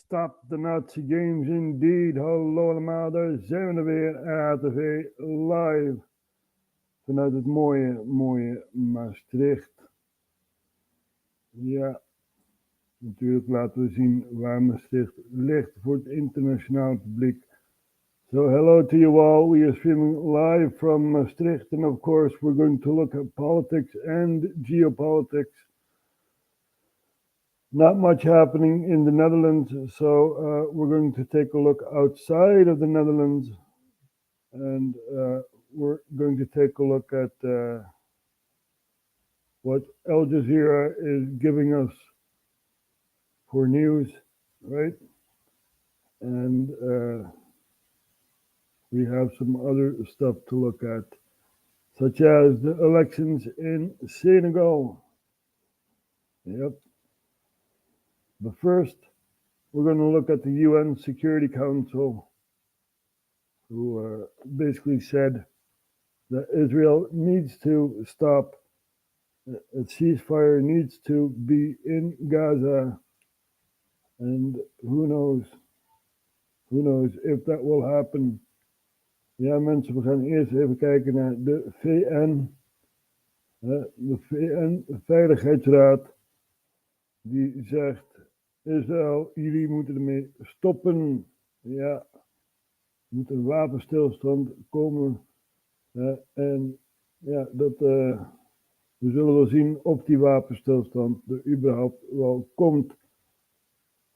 Stop the Nazi Games indeed. Hallo allemaal, daar zijn we er weer. RHTV Live. Vanuit het mooie Maastricht. Ja, natuurlijk laten we zien waar Maastricht ligt voor het internationaal publiek. So hello to you all. We are streaming live from Maastricht. And of course we're going to look at politics and geopolitics. Not much happening in the Netherlands, so we're going to take a look outside of the Netherlands, and we're going to take a look at what Al Jazeera is giving us for news, right? And we have some other stuff to look at, such as the elections in Senegal. Yep. But first, we're going to look at the UN Security Council, who basically said that Israel needs to stop, a ceasefire needs to be in Gaza, and who knows if that will happen. Ja mensen, we gaan eerst even kijken naar de VN, de VN-veiligheidsraad, die zegt: Israël, jullie moeten ermee stoppen. Ja, er moet een wapenstilstand komen. En ja, we zullen wel zien of die wapenstilstand er überhaupt wel komt.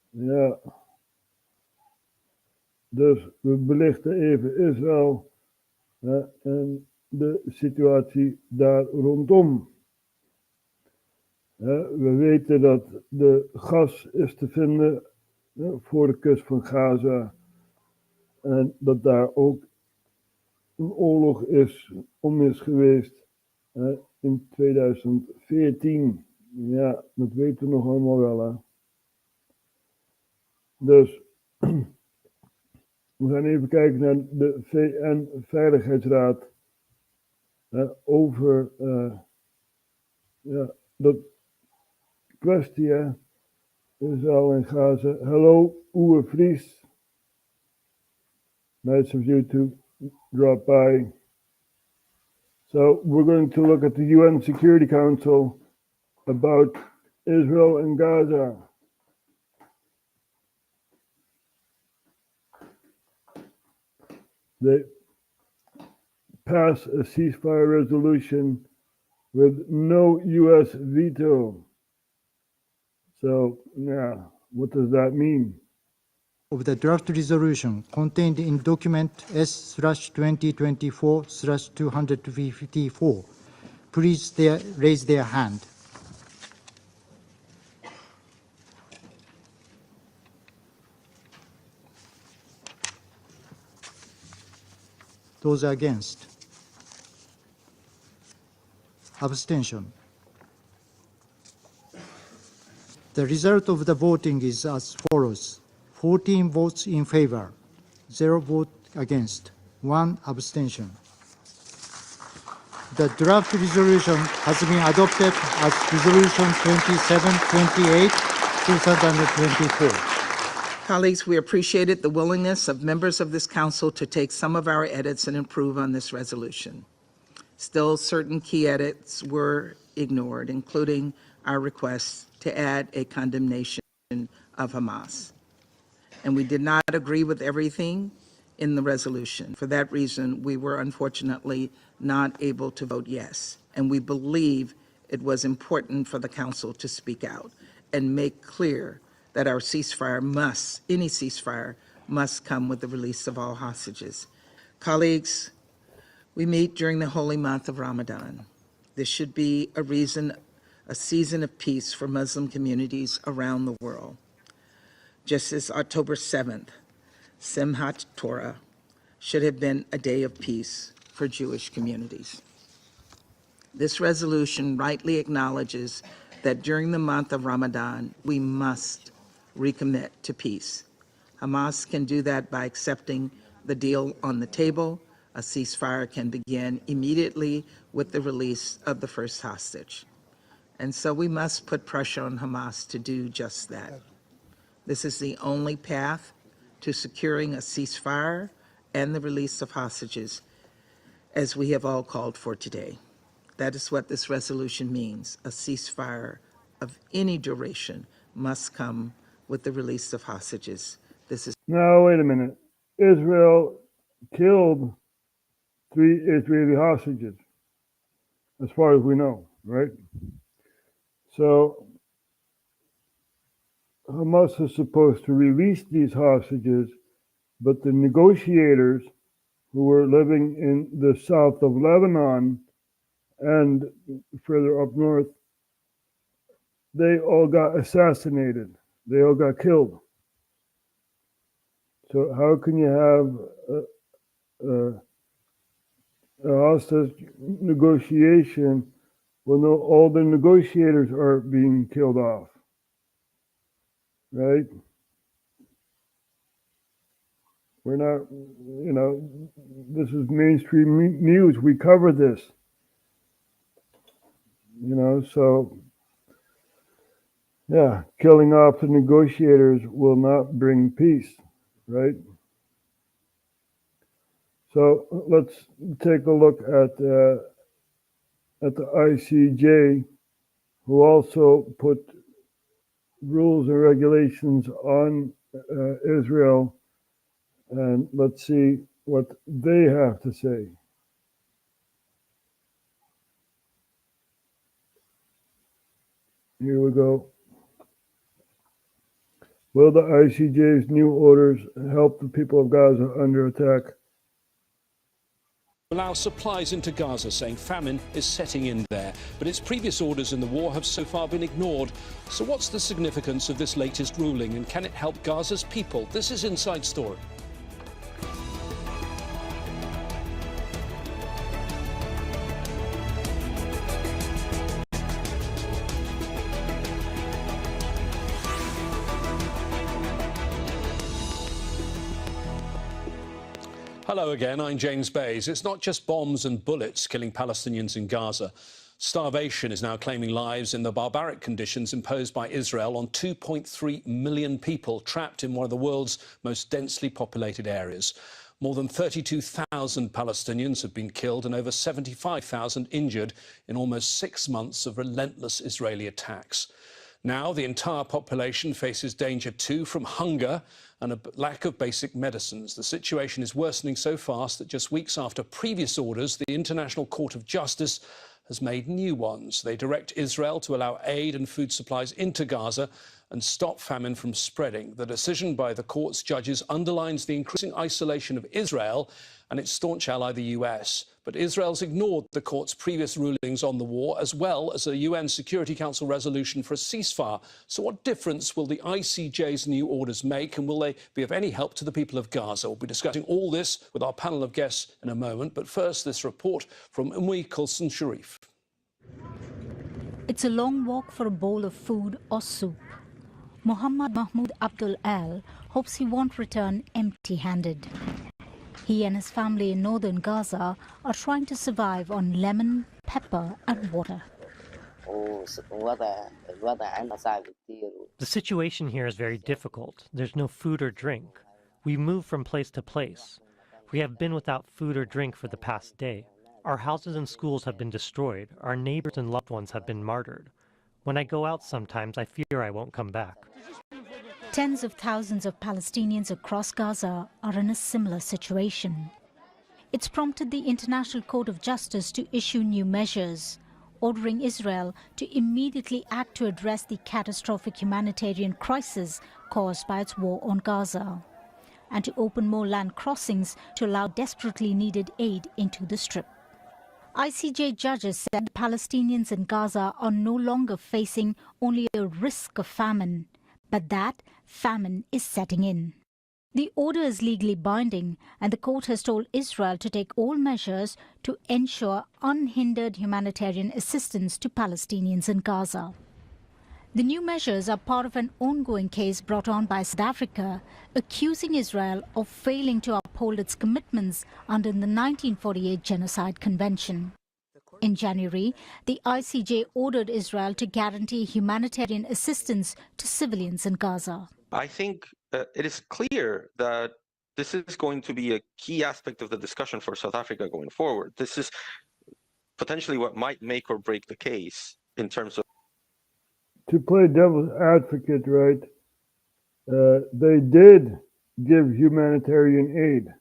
Ja. Dus we belichten even Israël en de situatie daar rondom. We weten dat de gas is te vinden voor de kust van Gaza. En dat daar ook een oorlog is geweest in 2014. Ja, dat weten we nog allemaal wel. Hè? Dus we gaan even kijken naar de VN-veiligheidsraad over dat kwestie, Israël en Gaza. Hello, Uwe Vries. Nice of you to drop by. So we're going to look at the UN Security Council about Israel and Gaza. They pass a ceasefire resolution with no US veto. So, yeah, what does that mean? Of the draft resolution contained in document S/2024/254. Please raise their hand. Those against? Abstention. The result of the voting is as follows: 14 votes in favor, 0 vote against, 1 abstention. The draft resolution has been adopted as Resolution 2728, 2024. Colleagues, we appreciated the willingness of members of this council to take some of our edits and improve on this resolution. Still, certain key edits were ignored, including our request to add a condemnation of Hamas. And we did not agree with everything in the resolution. For that reason, we were unfortunately not able to vote yes, and we believe it was important for the council to speak out and make clear that our any ceasefire must come with the release of all hostages. Colleagues, we meet during the holy month of Ramadan. This should be a season of peace for Muslim communities around the world. Just as October 7th, Simchat Torah, should have been a day of peace for Jewish communities. This resolution rightly acknowledges that during the month of Ramadan, we must recommit to peace. Hamas can do that by accepting the deal on the table. A ceasefire can begin immediately with the release of the first hostage. And so we must put pressure on Hamas to do just that. This is the only path to securing a ceasefire and the release of hostages, as we have all called for today. That is what this resolution means. A ceasefire of any duration must come with the release of hostages. This is. Now, wait a minute. Israel killed 3 Israeli hostages, as far as we know, right? So Hamas is supposed to release these hostages, but the negotiators who were living in the south of Lebanon and further up north, they all got assassinated. They all got killed. So how can you have a hostage negotiation when all the negotiators are being killed off? Right? We're not, this is mainstream news. We cover this. So, yeah, killing off the negotiators will not bring peace, right? So let's take a look at the ICJ, who also put rules and regulations on Israel, and let's see what they have to say. Here we go. Will the ICJ's new orders help the people of Gaza under attack? Allow supplies into Gaza, saying famine is setting in there. But its previous orders in the war have so far been ignored. So what's the significance of this latest ruling, and can it help Gaza's people? This is Inside Story. Hello again, I'm James Bays. It's not just bombs and bullets killing Palestinians in Gaza. Starvation is now claiming lives in the barbaric conditions imposed by Israel on 2.3 million people trapped in one of the world's most densely populated areas. More than 32,000 Palestinians have been killed and over 75,000 injured in almost 6 months of relentless Israeli attacks. Now the entire population faces danger too from hunger and a lack of basic medicines. The situation is worsening so fast that just weeks after previous orders, the International Court of Justice has made new ones. They direct Israel to allow aid and food supplies into Gaza and stop famine from spreading. The decision by the court's judges underlines the increasing isolation of Israel and its staunch ally, the US. But Israel's ignored the court's previous rulings on the war, as well as a UN Security Council resolution for a ceasefire. So what difference will the ICJ's new orders make, and will they be of any help to the people of Gaza? We'll be discussing all this with our panel of guests in a moment. But first, this report from Umwe Kulson Sharif. It's a long walk for a bowl of food or soup. Muhammad Mahmoud Abdul Al hopes he won't return empty-handed. He and his family in northern Gaza are trying to survive on lemon, pepper and water. The situation here is very difficult. There's no food or drink. We move from place to place. We have been without food or drink for the past day. Our houses and schools have been destroyed. Our neighbors and loved ones have been martyred. When I go out sometimes, I fear I won't come back. Tens of thousands of Palestinians across Gaza are in a similar situation. It's prompted the International Court of Justice to issue new measures, ordering Israel to immediately act to address the catastrophic humanitarian crisis caused by its war on Gaza, and to open more land crossings to allow desperately needed aid into the Strip. ICJ judges said Palestinians in Gaza are no longer facing only a risk of famine, but that famine is setting in. The order is legally binding, and the court has told Israel to take all measures to ensure unhindered humanitarian assistance to Palestinians in Gaza. The new measures are part of an ongoing case brought on by South Africa, accusing Israel of failing to uphold its commitments under the 1948 Genocide Convention. In January, the ICJ ordered Israel to guarantee humanitarian assistance to civilians in Gaza. I think it is clear that this is going to be a key aspect of the discussion for South Africa going forward. This is potentially what might make or break the case in terms of... To play devil's advocate, right, they did give humanitarian aid.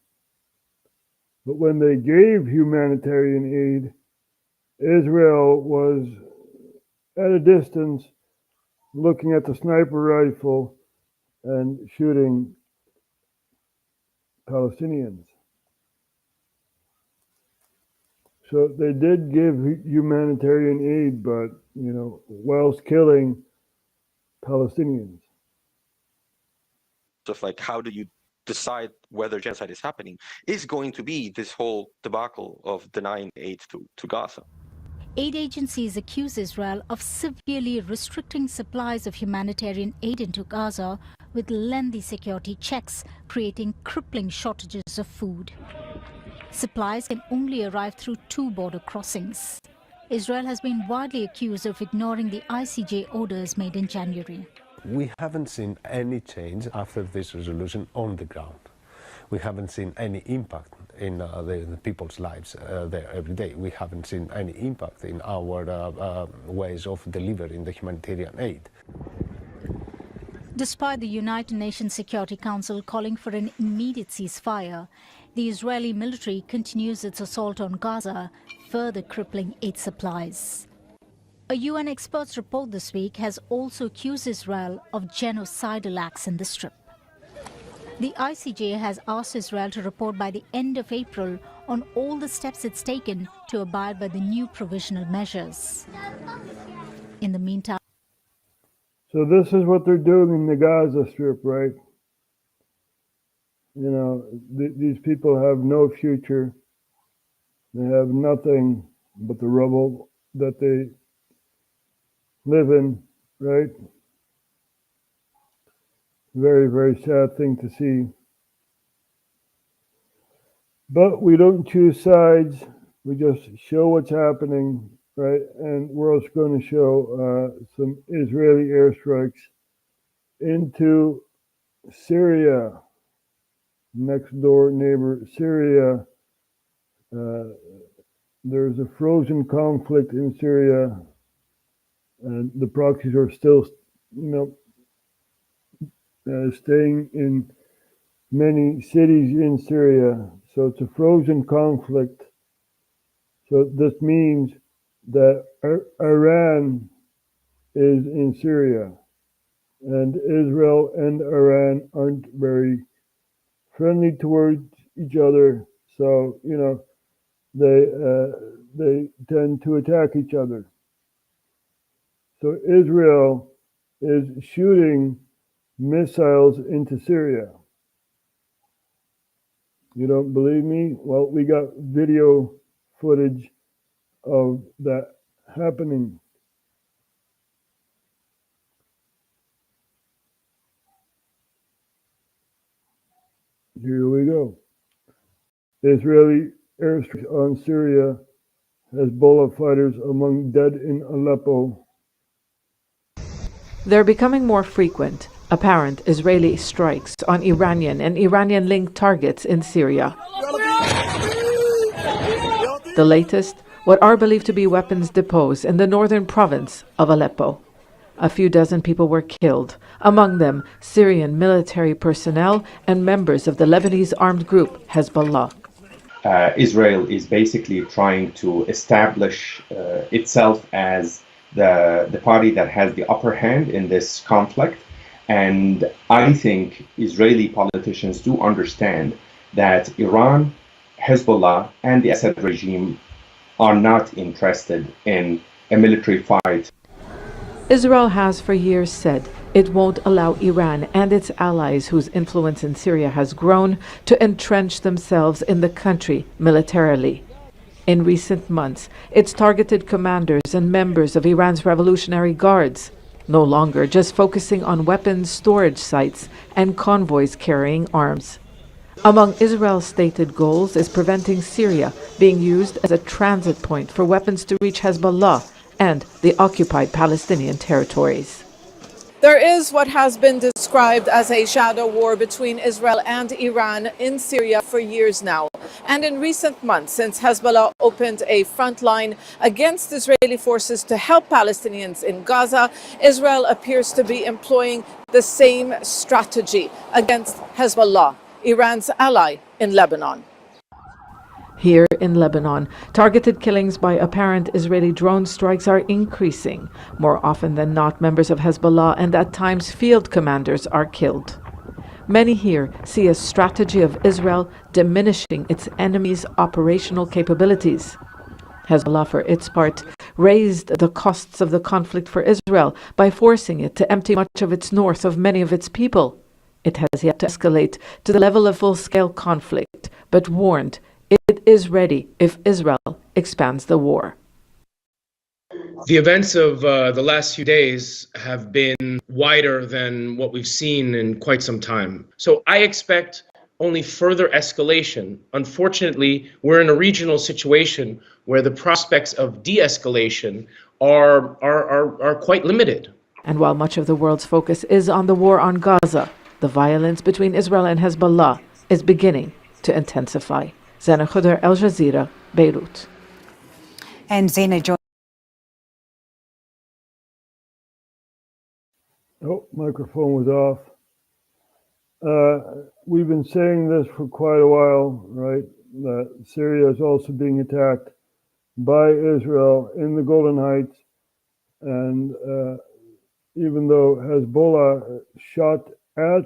But when they gave humanitarian aid, Israel was at a distance looking at the sniper rifle and shooting Palestinians. So they did give humanitarian aid, but, whilst killing Palestinians. Of like, how do you decide whether genocide is happening, is going to be this whole debacle of denying aid to Gaza. Aid agencies accuse Israel of severely restricting supplies of humanitarian aid into Gaza with lengthy security checks, creating crippling shortages of food. Supplies can only arrive through 2 border crossings. Israel has been widely accused of ignoring the ICJ orders made in January. We haven't seen any change after this resolution on the ground. We haven't seen any impact in the people's lives there every day. We haven't seen any impact in our ways of delivering the humanitarian aid. Despite the United Nations Security Council calling for an immediate ceasefire, the Israeli military continues its assault on Gaza, further crippling aid supplies. A UN experts report this week has also accused Israel of genocidal acts in the Strip. The ICJ has asked Israel to report by the end of April on all the steps it's taken to abide by the new provisional measures. In the meantime... So this is what they're doing in the Gaza Strip, right? These people have no future. They have nothing but the rubble that they live in, right? Very, very sad thing to see. But we don't choose sides. We just show what's happening, right? And we're also going to show some Israeli airstrikes into Syria, next door neighbor Syria. There's a frozen conflict in Syria, and the proxies are still, staying in many cities in Syria. So it's a frozen conflict. So this means that Iran is in Syria, and Israel and Iran aren't very friendly towards each other. So, they tend to attack each other. So Israel is shooting missiles into Syria. You don't believe me? Well, we got video footage of that happening. Here we go. Israeli airstrikes on Syria. Hezbollah fighters among dead in Aleppo. They're becoming more frequent. Apparent Israeli strikes on Iranian and Iranian-linked targets in Syria. The latest, what are believed to be weapons depots in the northern province of Aleppo. A few dozen people were killed, among them Syrian military personnel and members of the Lebanese armed group Hezbollah. Israel is basically trying to establish itself as the party that has the upper hand in this conflict. And I think Israeli politicians do understand that Iran, Hezbollah, and the Assad regime are not interested in a military fight. Israel has for years said it won't allow Iran and its allies, whose influence in Syria has grown, to entrench themselves in the country militarily. In recent months, it's targeted commanders and members of Iran's Revolutionary Guards, no longer just focusing on weapons storage sites and convoys carrying arms. Among Israel's stated goals is preventing Syria being used as a transit point for weapons to reach Hezbollah and the occupied Palestinian territories. There is what has been described as a shadow war between Israel and Iran in Syria for years now. And in recent months, since Hezbollah opened a front line against Israeli forces to help Palestinians in Gaza, Israel appears to be employing the same strategy against Hezbollah, Iran's ally in Lebanon. Here in Lebanon, targeted killings by apparent Israeli drone strikes are increasing. More often than not, members of Hezbollah and at times field commanders are killed. Many here see a strategy of Israel diminishing its enemy's operational capabilities. Hezbollah, for its part, raised the costs of the conflict for Israel by forcing it to empty much of its north of many of its people. It has yet to escalate to the level of full-scale conflict, but warned it is ready if Israel expands the war. The events of the last few days have been wider than what we've seen in quite some time. So I expect only further escalation. Unfortunately, we're in a regional situation where the prospects of de-escalation are quite limited. And while much of the world's focus is on the war on Gaza, the violence between Israel and Hezbollah is beginning to intensify. Zena Khudr, Al Jazeera, Beirut. And Zena joined. Oh, microphone was off. We've been saying this for quite a while, right? That Syria is also being attacked by Israel in the Golan Heights. And even though Hezbollah shot at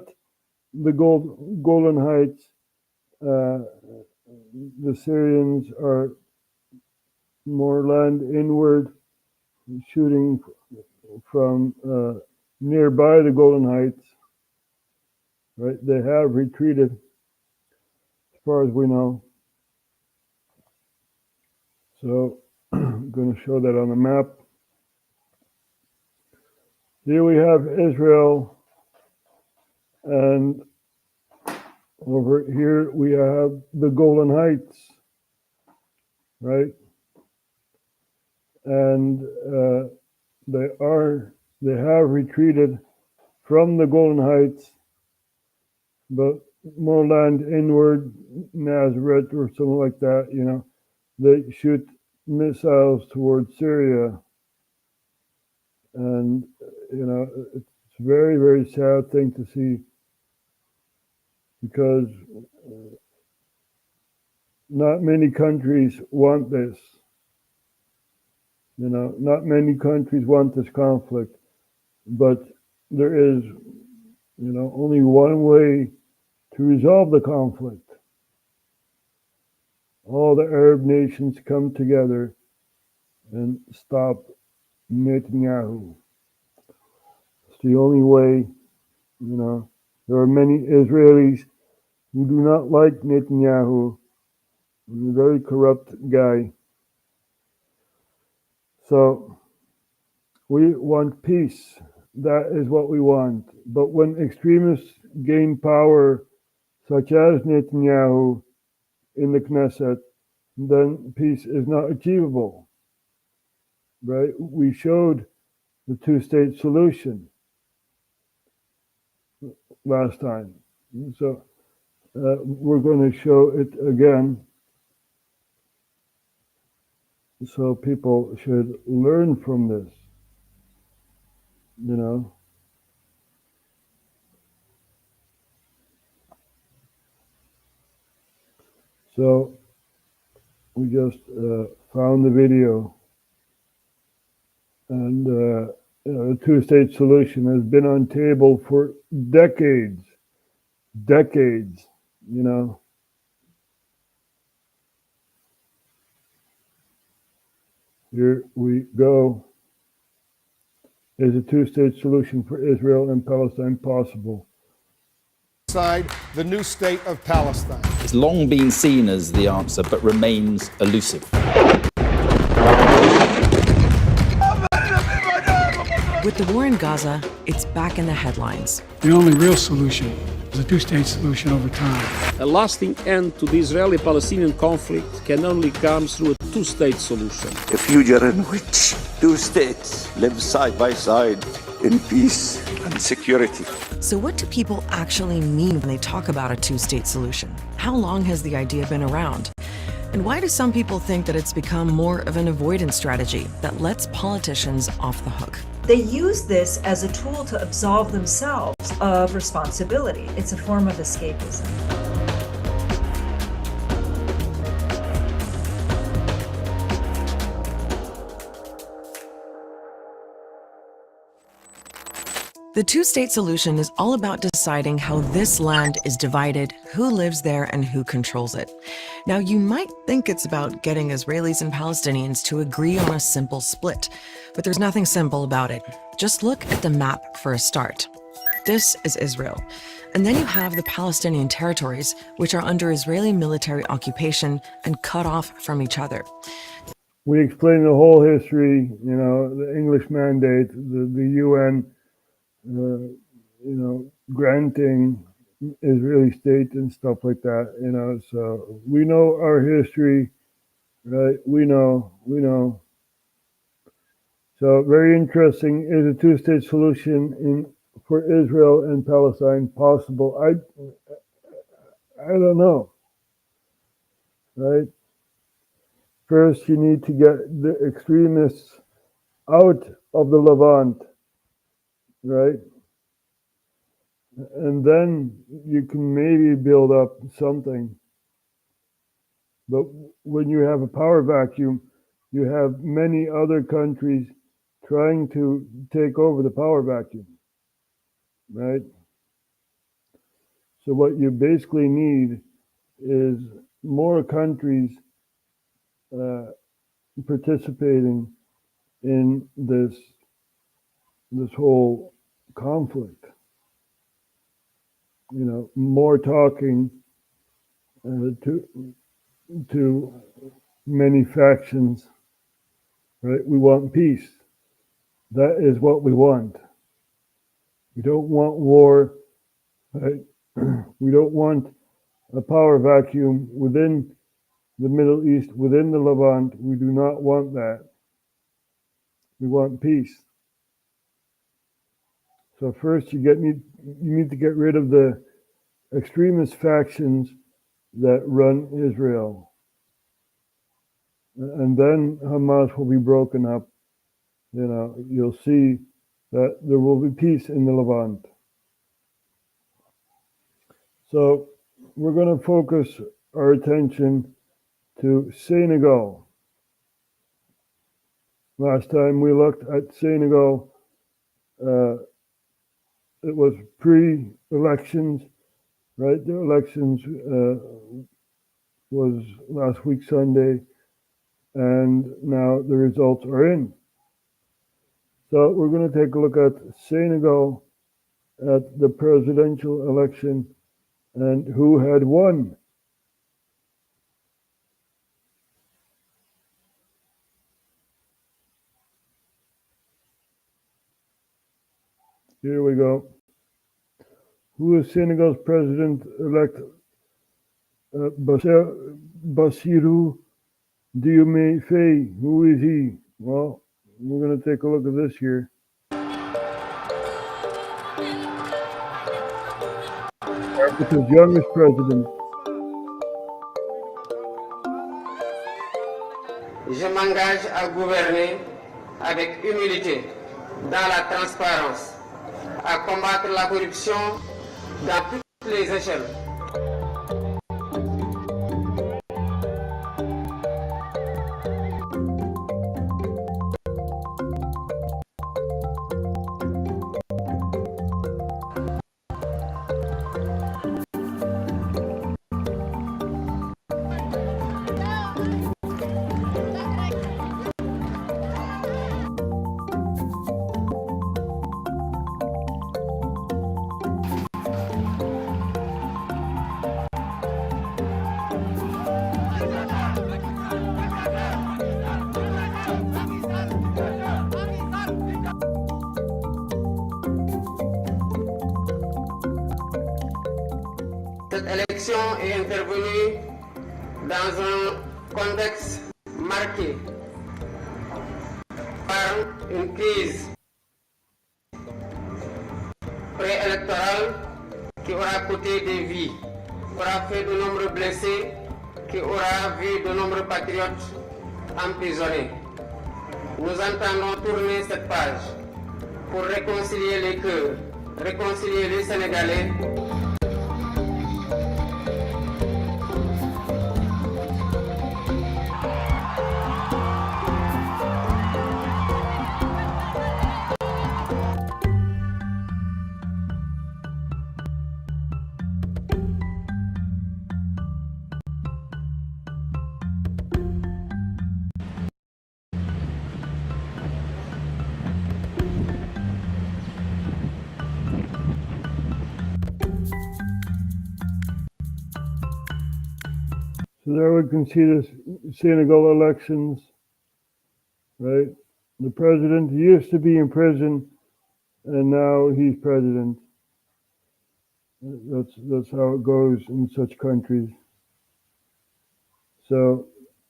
the Golan Heights, the Syrians are more land inward, shooting from nearby the Golan Heights. Right, they have retreated, as far as we know. So I'm going to show that on the map. Here we have Israel, and over here we have the Golan Heights, right? And they have retreated from the Golan Heights, but more land inward, Nazareth or something like that, you know. They shoot missiles towards Syria. And, you know, it's a very, very sad thing to see, because not many countries want this. You know, not many countries want this conflict, but there is, you know, only one way to resolve the conflict. All the Arab nations come together and stop Netanyahu. It's the only way, you know. There are many Israelis who do not like Netanyahu. He's a very corrupt guy. So we want peace. That is what we want. But when extremists gain power, such as Netanyahu in the Knesset, then peace is not achievable. Right? We showed the two-state solution last time. So we're going to show it again. So people should learn from this. you know. So we just found the video, and the two-state solution has been on table for decades, you know. Here we go. Is a two-state solution for Israel and Palestine possible? The new state of Palestine. It's long been seen as the answer, but remains elusive. With the war in Gaza, it's back in the headlines. The only real solution is a two-state solution over time. A lasting end to the Israeli-Palestinian conflict can only come through a two-state solution. A future in which two states live side by side in peace and security. So what do people actually mean when they talk about a two-state solution? How long has the idea been around? And why do some people think that it's become more of an avoidance strategy that lets politicians off the hook? They use this as a tool to absolve themselves of responsibility. It's a form of escapism. The two-state solution is all about deciding how this land is divided, who lives there, and who controls it. Now, you might think it's about getting Israelis and Palestinians to agree on a simple split, but there's nothing simple about it. Just look at the map for a start. This is Israel. And then you have the Palestinian territories, which are under Israeli military occupation and cut off from each other. We explained the whole history, you know, the English mandate, the UN, granting Israeli state and stuff like that, you know, so we know our history, right? We know. So very interesting. Is a two-state solution for Israel and Palestine possible? I don't know, right? First, you need to get the extremists out of the Levant, right? And then you can maybe build up something. But when you have a power vacuum, you have many other countries trying to take over the power vacuum, right? So what you basically need is more countries participating in this whole conflict. You know, more talking to many factions, right? We want peace. That is what we want. We don't want war, right? We don't want a power vacuum within the Middle East, within the Levant. We do not want that. We want peace. So first you need to get rid of the extremist factions that run Israel. And then Hamas will be broken up. You know, you'll see that there will be peace in the Levant. So we're going to focus our attention to Senegal. Last time we looked at Senegal, it was pre-elections, right? The elections was last week Sunday, and now the results are in. So we're going to take a look at Senegal at the presidential election and who had won. Here we go. Who is Senegal's president-elect? Bassirou Diomaye Faye. Who is he? Well, we're going to take a look at this here. Africa's youngest president. Je m'engage à gouverner avec humilité, dans la transparence, à combattre la corruption dans toutes les échelles. Cette élection est intervenue dans un contexte marqué par une crise préélectorale qui aura coûté des vies, aura fait de nombreux blessés, qui aura vu de nombreux patriotes emprisonnés. Nous entendons tourner cette page pour réconcilier les cœurs, réconcilier les Sénégalais. So there we can see the Senegal elections, right? The president used to be in prison, and now he's president. That's how it goes in such countries. So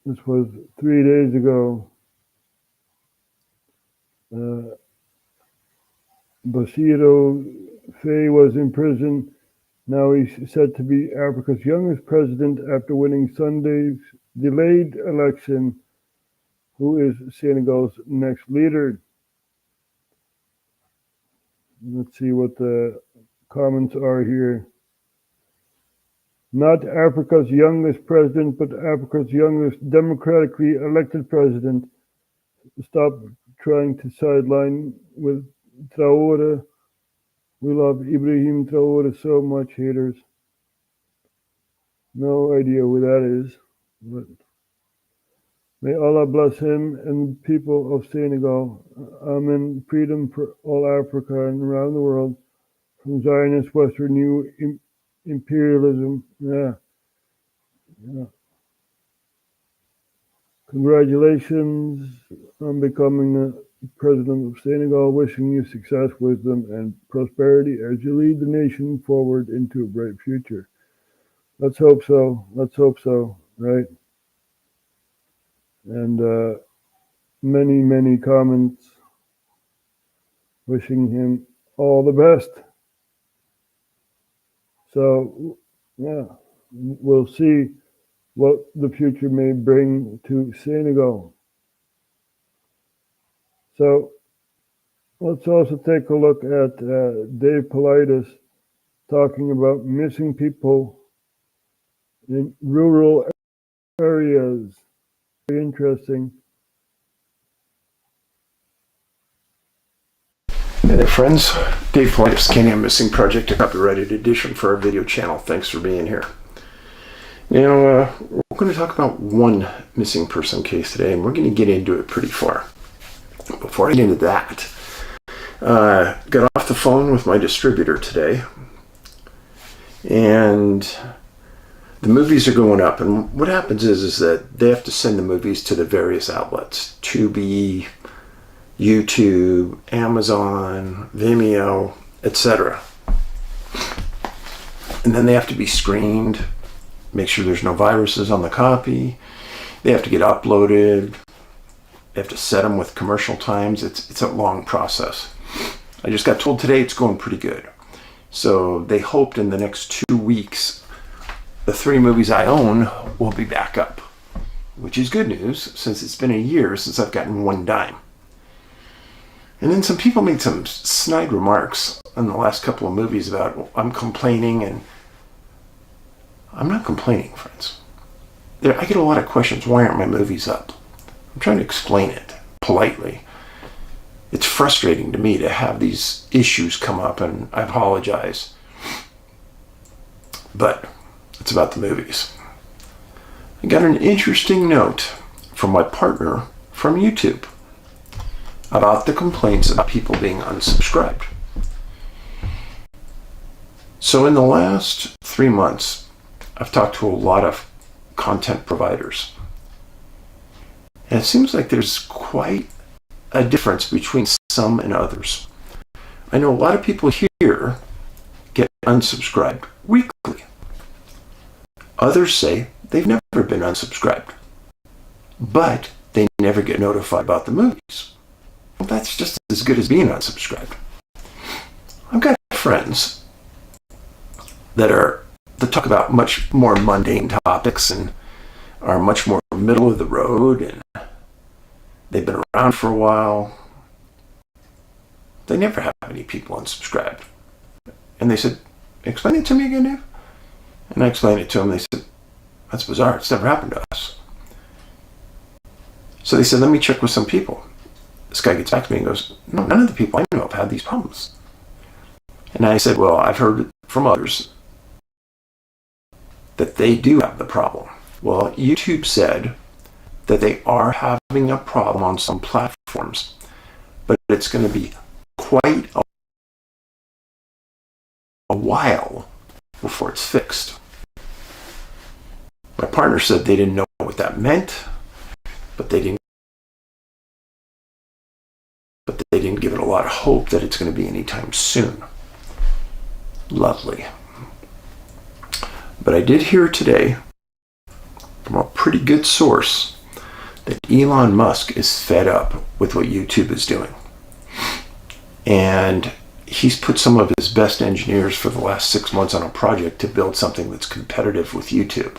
this was 3 days ago. Bassirou Faye was in prison. Now he's said to be Africa's youngest president after winning Sunday's delayed election. Who is Senegal's next leader? Let's see what the comments are here. Not Africa's youngest president, but Africa's youngest democratically elected president. Stop trying to sideline with Traoré. We love Ibrahim Traoré so much, haters. No idea who that is, but may Allah bless him and the people of Senegal. Amen. Freedom for all Africa and around the world from Zionist Western new imperialism. Yeah. Congratulations on becoming the President of Senegal, wishing you success, wisdom, and prosperity as you lead the nation forward into a bright future. Let's hope so. Let's hope so, right? And many, many comments wishing him all the best. So, yeah, we'll see what the future may bring to Senegal. So let's also take a look at Dave Politis talking about missing people in rural areas. Very interesting. Hey there, friends. Dave Politis, Kenya Missing Project, a copyrighted edition for our video channel. Thanks for being here. Now, we're going to talk about one missing person case today, and we're going to get into it pretty far. Before I get into that, got off the phone with my distributor today, and the movies are going up. And what happens is that they have to send the movies to the various outlets, Tubi, YouTube, Amazon, Vimeo, etc. And then they have to be screened, make sure there's no viruses on the copy. They have to get uploaded. They have to set them with commercial times. It's a long process. I just got told today it's going pretty good. So they hoped in the next 2 weeks, the 3 movies I own will be back up, which is good news since it's been a year since I've gotten one dime. And then some people made some snide remarks in the last couple of movies about, well, I'm complaining, and I'm not complaining, friends. I get a lot of questions, why aren't my movies up? I'm trying to explain it politely. It's frustrating to me to have these issues come up, and I apologize. But it's about the movies. I got an interesting note from my partner from YouTube about the complaints about people being unsubscribed. So in the last 3 months, I've talked to a lot of content providers. And it seems like there's quite a difference between some and others. I know a lot of people here get unsubscribed weekly. Others say they've never been unsubscribed, but they never get notified about the movies. Well, that's just as good as being unsubscribed. I've got friends that talk about much more mundane topics and are much more middle of the road, and they've been around for a while. They never have any people unsubscribed. And they said, explain it to me again, Dave. And I explained it to them. They said, that's bizarre. It's never happened to us. So they said, let me check with some people. This guy gets back to me and goes, no, none of the people I know have had these problems. And I said, well, I've heard from others that they do have the problem. Well, YouTube said that they are having a problem on some platforms, but it's going to be quite a while before it's fixed. My partner said they didn't know what that meant, but they didn't give it a lot of hope that it's going to be anytime soon. Lovely. But I did hear today from a pretty good source that Elon Musk is fed up with what YouTube is doing. And he's put some of his best engineers for the last 6 months on a project to build something that's competitive with YouTube.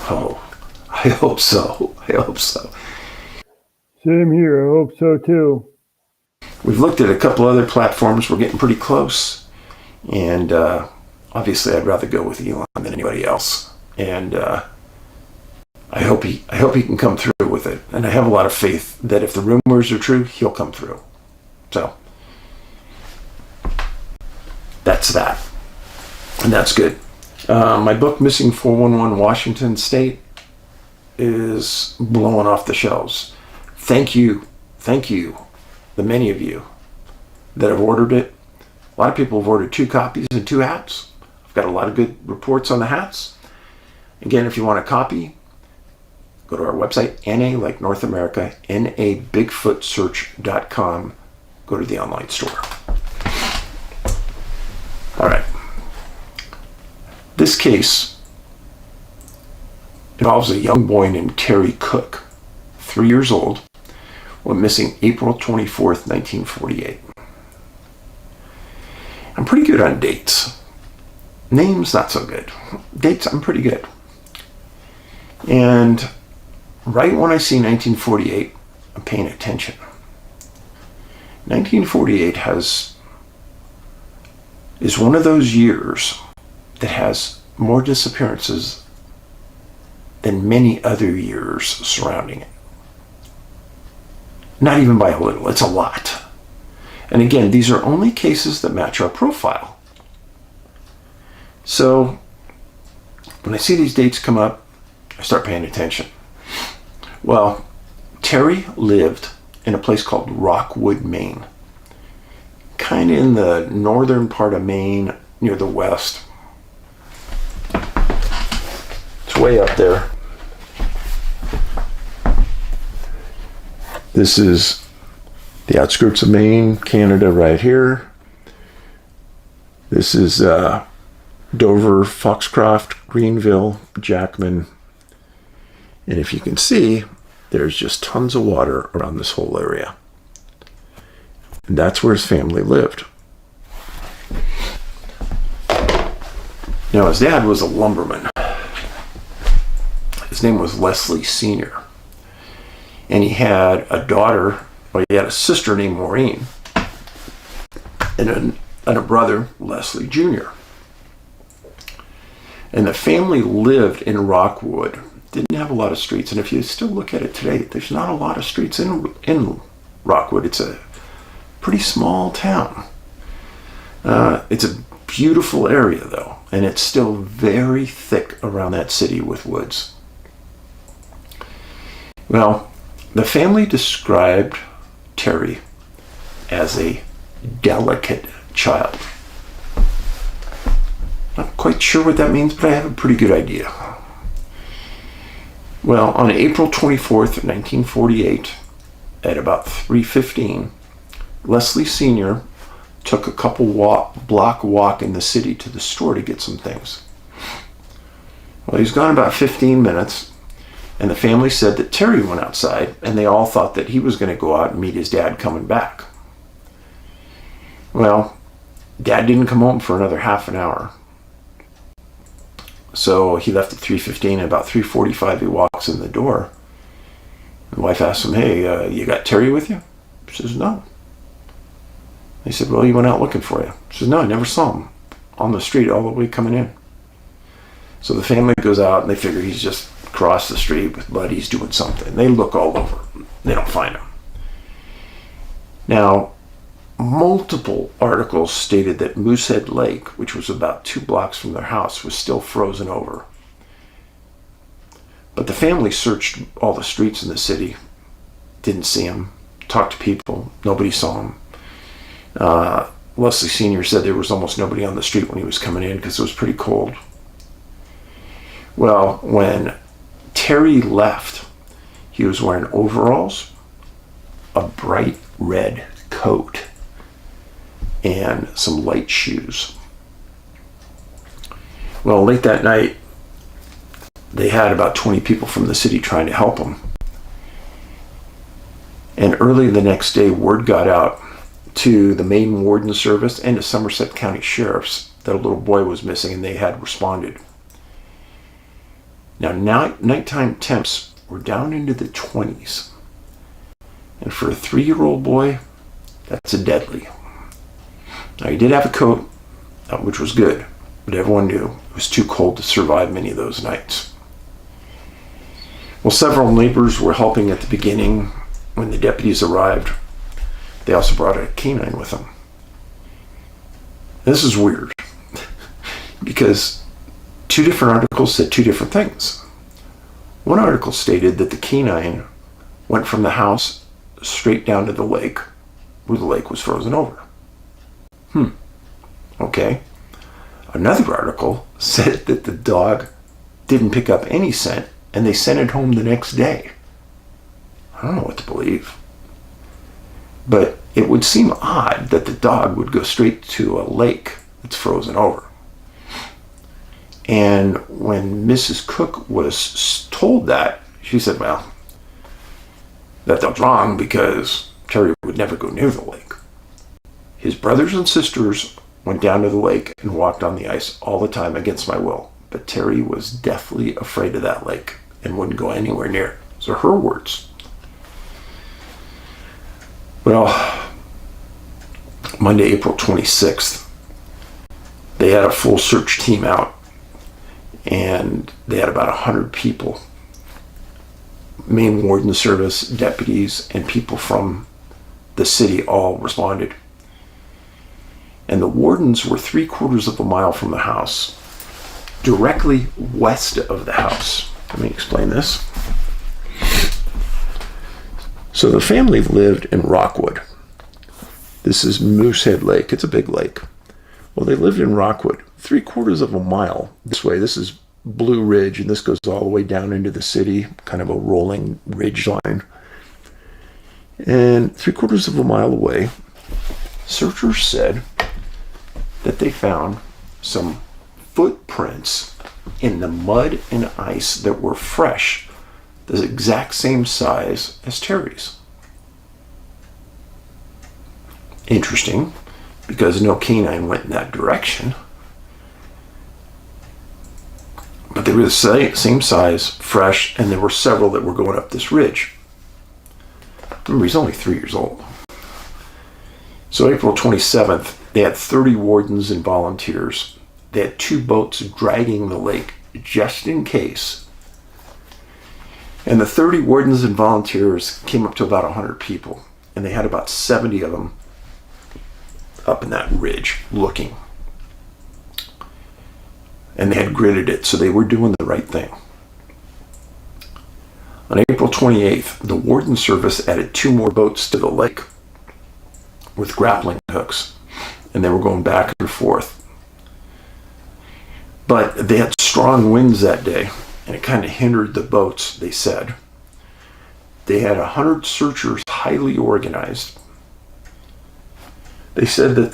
Oh, I hope so. I hope so. Same here. I hope so too. We've looked at a couple other platforms. We're getting pretty close. And obviously I'd rather go with Elon than anybody else. And I hope he can come through with it. And I have a lot of faith that if the rumors are true, he'll come through. So that's that. And that's good. My book, Missing 411 Washington State, is blowing off the shelves. Thank you, the many of you that have ordered it. A lot of people have ordered 2 copies and 2 hats. I've got a lot of good reports on the hats. Again, if you want a copy, go to our website, NA like North America, nabigfootsearch.com. Go to the online store. All right. This case involves a young boy named Terry Cook, 3 years old, went missing April 24th, 1948. I'm pretty good on dates. Names, not so good. Dates, I'm pretty good. And right when I see 1948, I'm paying attention. 1948 is one of those years that has more disappearances than many other years surrounding it. Not even by a little, it's a lot. And again, these are only cases that match our profile. So when I see these dates come up, I start paying attention. Well, Terry lived in a place called Rockwood, Maine. Kind of in the northern part of Maine, near the west. It's way up there. This is the outskirts of Maine, Canada right here. This is Dover, Foxcroft, Greenville, Jackman. And if you can see, there's just tons of water around this whole area. And that's where his family lived. Now, his dad was a lumberman. His name was Leslie Sr. And he had a daughter Well, he had a sister named Maureen and a brother, Leslie Jr. And the family lived in Rockwood. Didn't have a lot of streets. And if you still look at it today, there's not a lot of streets in Rockwood. It's a pretty small town. It's a beautiful area, though, and it's still very thick around that city with woods. Well, the family described Terry as a delicate child. Not quite sure what that means, but I have a pretty good idea. Well, on April 24th, 1948, at about 3:15, Leslie Sr. took a couple block walk in the city to the store to get some things. Well, he's gone about 15 minutes, and the family said that Terry went outside, and they all thought that he was going to go out and meet his dad coming back. Well, Dad didn't come home for another half an hour. So he left at 3:15, and about 3:45 he walks in the door. The wife asks him, "Hey, you got Terry with you?" He says, "No." He said, "Well, he went out looking for you." He says, "No, I never saw him on the street all the way coming in." So the family goes out and they figure he's just crossed the street with buddies doing something. They look all over. They don't find him. Now, multiple articles stated that Moosehead Lake, which was about 2 blocks from their house, was still frozen over. But the family searched all the streets in the city, didn't see him, talked to people, nobody saw him. Leslie Sr. said there was almost nobody on the street when he was coming in because it was pretty cold. Well, when Terry left, he was wearing overalls, a bright red coat, and some light shoes. Well, late that night, they had about 20 people from the city trying to help him. And early the next day, word got out to the Maine Warden Service and to Somerset County Sheriffs that a little boy was missing, and they had responded. Now, nighttime temps were down into the 20s. And for a 3-year-old boy, that's a deadly. Now, he did have a coat, which was good, but everyone knew it was too cold to survive many of those nights. Well, several neighbors were helping at the beginning. When the deputies arrived, they also brought a canine with them. This is weird because 2 different articles said 2 different things. One article stated that the canine went from the house straight down to the lake, where the lake was frozen over. Okay. Another article said that the dog didn't pick up any scent and they sent it home the next day. I don't know what to believe. But it would seem odd that the dog would go straight to a lake that's frozen over. And when Mrs. Cook was told that, she said, well, that dog's wrong because Terry would never go near the lake. His brothers and sisters went down to the lake and walked on the ice all the time against my will. But Terry was deathly afraid of that lake and wouldn't go anywhere near it. Those are her words. Well, Monday, April 26th, they had a full search team out, and they had about 100 people, Maine Warden Service, deputies, and people from the city all responded. And the wardens were 3/4 of a mile from the house, directly west of the house. Let me explain this. So the family lived in Rockwood. This is Moosehead Lake. It's a big lake. Well, they lived in Rockwood, 3/4 of a mile this way. This is Blue Ridge, and this goes all the way down into the city, kind of a rolling ridge line. And 3/4 of a mile away, searchers said that they found some footprints in the mud and ice that were fresh, the exact same size as Terry's. Interesting, because no canine went in that direction. But they were the same size, fresh, and there were several that were going up this ridge. Remember, he's only 3 years old. So April 27th, they had 30 wardens and volunteers. They had 2 boats dragging the lake just in case. And the 30 wardens and volunteers came up to about 100 people. And they had about 70 of them up in that ridge looking. And they had gridded it, so they were doing the right thing. On April 28th, the Warden Service added 2 more boats to the lake with grappling hooks, and they were going back and forth. But they had strong winds that day, and it kind of hindered the boats, they said. They had 100 searchers highly organized. They said that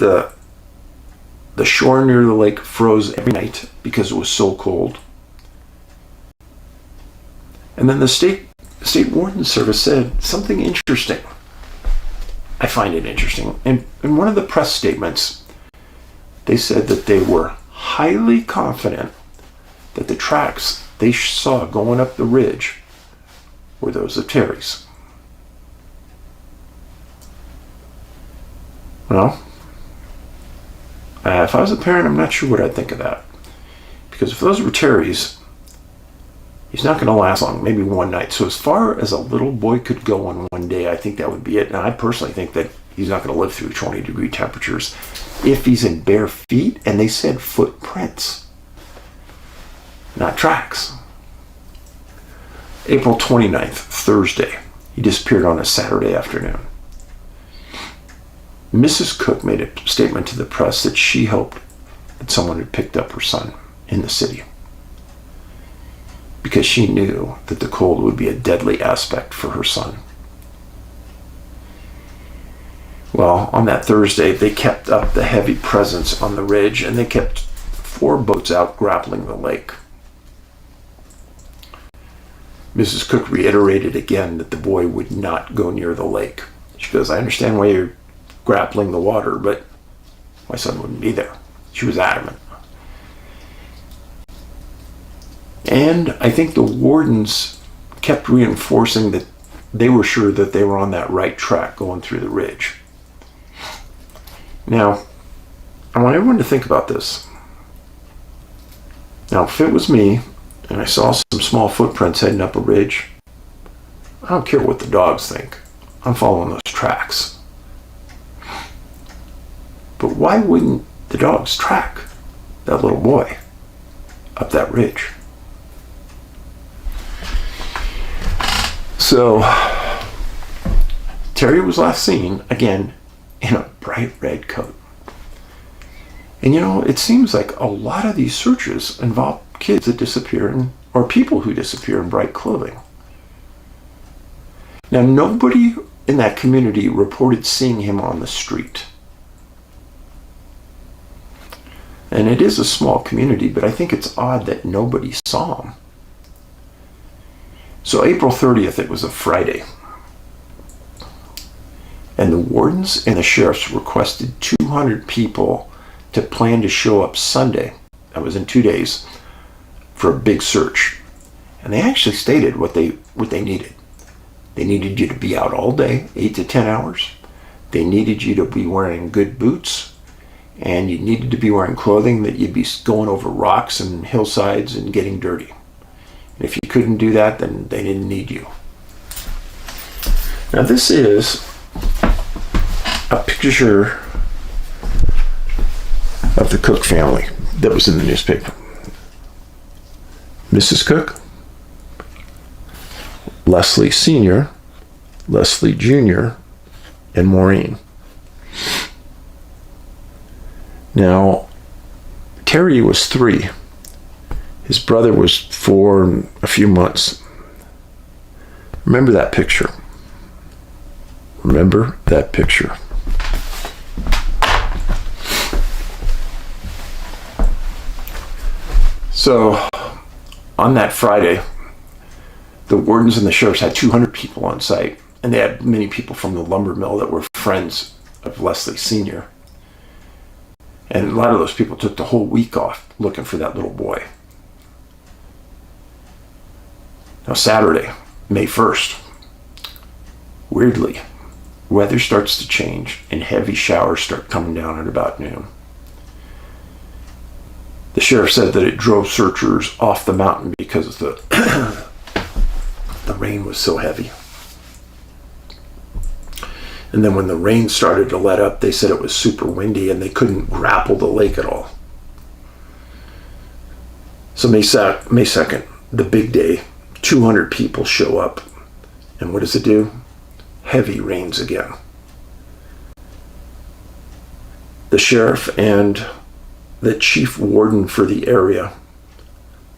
the shore near the lake froze every night because it was so cold. And then the state warden service said something interesting. I find it interesting. In one of the press statements, they said that they were highly confident that the tracks they saw going up the ridge were those of Terry's. Well, if I was a parent, I'm not sure what I'd think of that. Because if those were Terry's, he's not going to last long, maybe one night. So as far as a little boy could go in one day, I think that would be it. And I personally think that he's not going to live through 20-degree temperatures if he's in bare feet, and they said footprints, not tracks. April 29th, Thursday, he disappeared on a Saturday afternoon. Mrs. Cook made a statement to the press that she hoped that someone had picked up her son in the city, because she knew that the cold would be a deadly aspect for her son. Well, on that Thursday, they kept up the heavy presence on the ridge, and they kept 4 boats out grappling the lake. Mrs. Cook reiterated again that the boy would not go near the lake. She goes, I understand why you're grappling the water, but my son wouldn't be there. She was adamant. And I think the wardens kept reinforcing that they were sure that they were on that right track going through the ridge. Now, I want everyone to think about this. Now, if it was me and I saw some small footprints heading up a ridge, I don't care what the dogs think. I'm following those tracks. But why wouldn't the dogs track that little boy up that ridge? So, Terry was last seen, again, in a bright red coat. And you know, it seems like a lot of these searches involve kids that disappear or people who disappear in bright clothing. Now, nobody in that community reported seeing him on the street. And it is a small community, but I think it's odd that nobody saw him. So April 30th, it was a Friday. And the wardens and the sheriffs requested 200 people to plan to show up Sunday, that was in 2 days, for a big search. And they actually stated what they needed. They needed you to be out all day, 8 to 10 hours. They needed you to be wearing good boots, and you needed to be wearing clothing that you'd be going over rocks and hillsides and getting dirty. And if you couldn't do that, then they didn't need you. Now this is a picture of the Cook family that was in the newspaper. Mrs. Cook, Leslie Sr., Leslie Jr., and Maureen. Now, Terry was 3. His brother was 4 and a few months. Remember that picture. Remember that picture. So, on that Friday, the wardens and the sheriffs had 200 people on site, and they had many people from the lumber mill that were friends of Leslie Sr. And a lot of those people took the whole week off looking for that little boy. Now, Saturday, May 1st, Weirdly, weather starts to change and heavy showers start coming down at about noon. The sheriff said that it drove searchers off the mountain because the rain was so heavy. And then when the rain started to let up, they said it was super windy and they couldn't grapple the lake at all. So May 2nd, the big day, 200 people show up. And what does it do? Heavy rains again. The sheriff and the chief warden for the area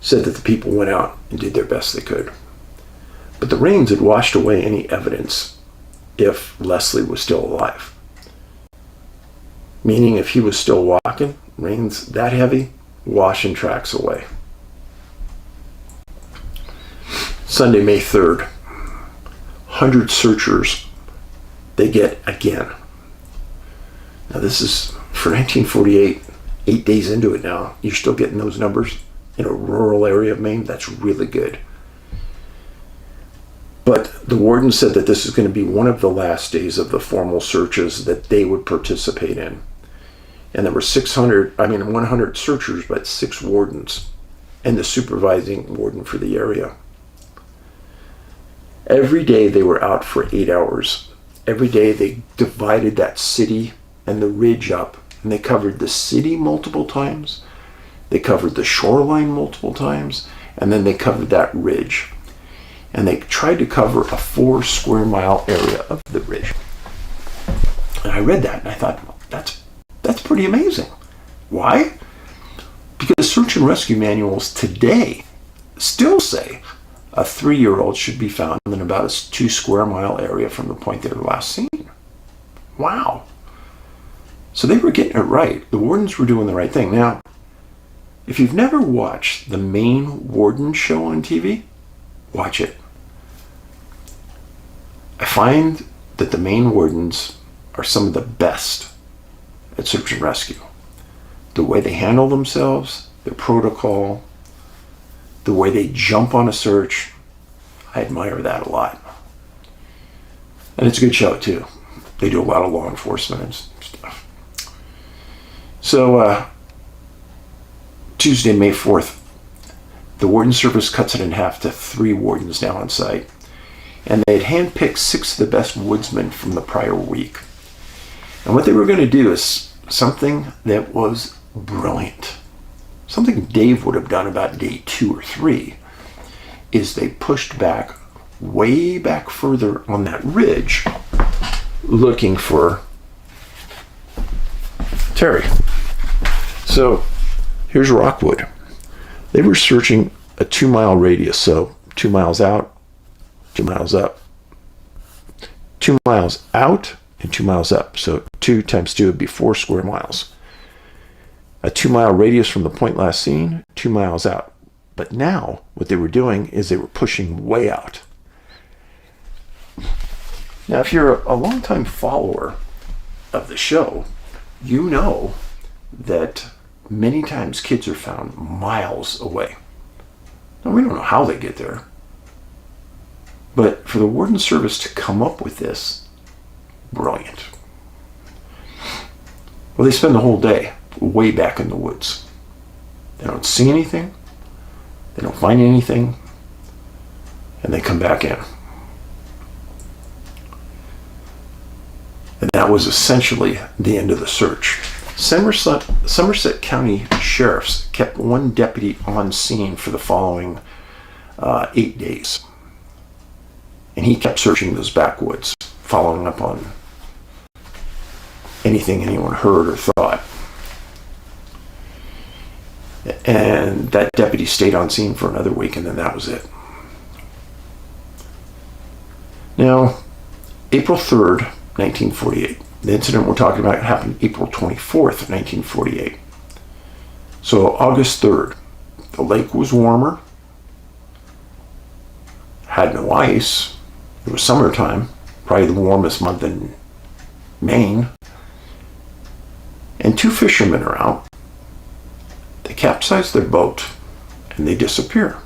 said that the people went out and did their best they could. But the rains had washed away any evidence if Leslie was still alive. Meaning if he was still walking, rains that heavy, washing tracks away. Sunday, May 3rd, 100 searchers they get again. Now this is for 1948, 8 days into it now. You're still getting those numbers in a rural area of Maine. That's really good. But the warden said that this is going to be one of the last days of the formal searches that they would participate in. And there were 100 searchers, but 6 wardens and the supervising warden for the area. Every day they were out for 8 hours. Every day they divided that city and the ridge up, and they covered the city multiple times. They covered the shoreline multiple times, and then they covered that ridge. And they tried to cover a 4 square mile area of the ridge. And I read that and I thought, well, that's pretty amazing. Why? Because search and rescue manuals today still say a 3-year-old should be found in about a 2 square mile area from the point they were last seen. Wow. So they were getting it right. The wardens were doing the right thing. Now, if you've never watched the Maine Warden show on TV, watch it. I find that the Maine wardens are some of the best at search and rescue. The way they handle themselves, their protocol, the way they jump on a search, I admire that a lot. And it's a good show too. They do a lot of law enforcement and stuff. So Tuesday, May 4th, the warden service cuts it in half to 3 wardens now on site. And they had handpicked 6 of the best woodsmen from the prior week. And what they were going to do is something that was brilliant. Something Dave would have done about day 2 or 3 is they pushed back, way back further on that ridge, looking for Terry. So here's Rockwood. They were searching a 2-mile radius, so 2 miles out, 2 miles up, 2 miles out, and 2 miles up. So 2 times 2 would be 4 square miles. A 2-mile radius from the point last seen, 2 miles out. But now what they were doing is they were pushing way out. Now, if you're a longtime follower of the show, you know that many times kids are found miles away. Now, we don't know how they get there. But for the warden service to come up with this, brilliant. Well, they spend the whole day way back in the woods. They don't see anything. They don't find anything. And they come back in. And that was essentially the end of the search. Somerset County sheriffs kept 1 deputy on scene for the following 8 days. And he kept searching those backwoods, following up on anything anyone heard or thought. And that deputy stayed on scene for another week, and then that was it. Now, April 3rd, 1948. The incident we're talking about happened April 24th, 1948. So August 3rd, the lake was warmer, had no ice. It was summertime, probably the warmest month in Maine. And 2 fishermen are out. They capsize their boat and they disappear.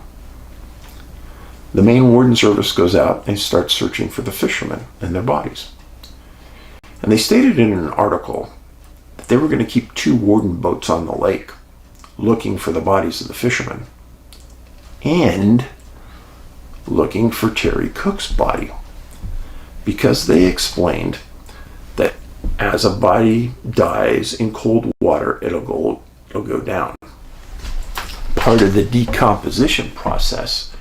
the main warden service goes out and starts searching for the fishermen and their bodies. And they stated in an article that they were going to keep 2 warden boats on the lake looking for the bodies of the fishermen and looking for Terry Cook's body, because they explained that as a body dies in cold water, it'll go down. Part of the decomposition process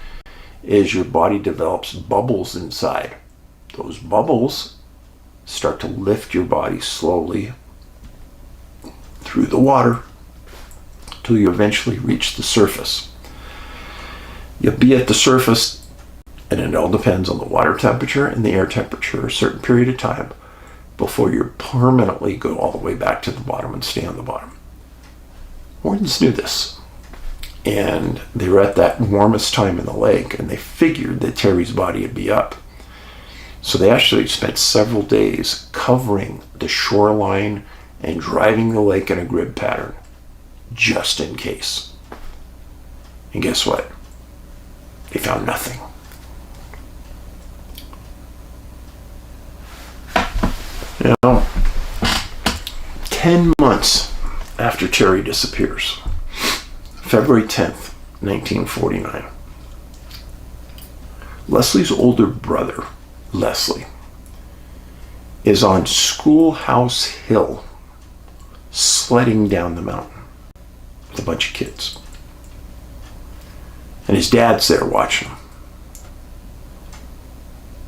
is your body develops bubbles inside. Those bubbles start to lift your body slowly through the water till you eventually reach the surface. You'll be at the surface, and it all depends on the water temperature and the air temperature a certain period of time before you permanently go all the way back to the bottom and stay on the bottom. Wardens knew this, and they were at that warmest time in the lake, and they figured that Terry's body would be up. So they actually spent several days covering the shoreline and driving the lake in a grid pattern, just in case. And guess what? They found nothing. Now, 10 months after Terry disappears, February 10th, 1949, Leslie's older brother, Leslie, is on Schoolhouse Hill sledding down the mountain with a bunch of kids. And his dad's there watching him.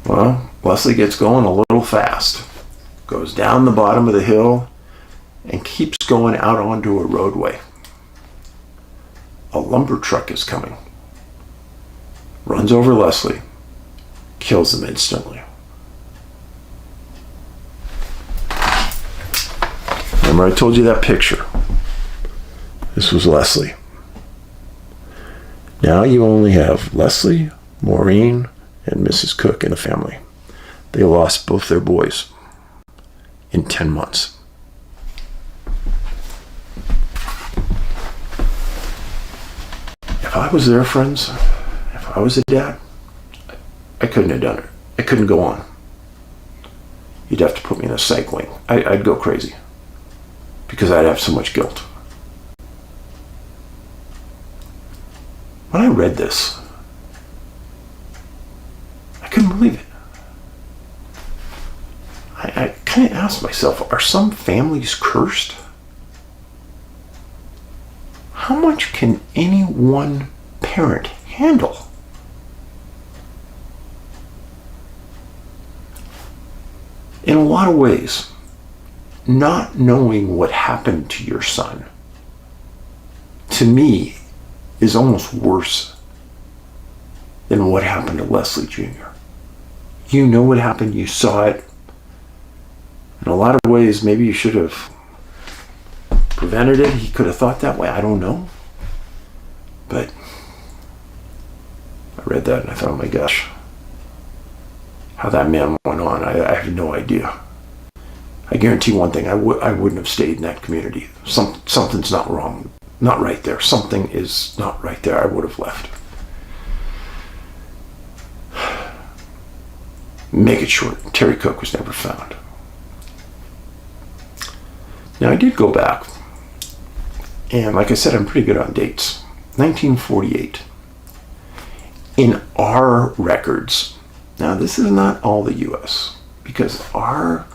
Well, Leslie gets going a little fast, goes down the bottom of the hill, and keeps going out onto a roadway. A lumber truck is coming, runs over Leslie, kills him instantly. Remember I told you that picture? This was Leslie. Now you only have Leslie, Maureen, and Mrs. Cook in the family. They lost both their boys in 10 months. If I was their friends, if I was a dad, I couldn't have done it. I couldn't go on. You'd have to put me in a psych wing. I'd go crazy because I'd have so much guilt. When I read this, I couldn't believe it. I kind of asked myself, are some families cursed? How much can any one parent handle? In a lot of ways, not knowing what happened to your son, to me, is almost worse than what happened to Leslie Jr. You know what happened, you saw it. In a lot of ways, maybe you should have prevented it. He could have thought that way, I don't know. But I read that and I thought, oh my gosh, how that man went on, I have no idea. I guarantee one thing, I wouldn't have stayed in that community. Something's not wrong. Not right there. Something is not right there. I would have left. Make it short, Terry Cook was never found. Now I did go back, and like I said, I'm pretty good on dates. 1948. In our records, now this is not all the US, because our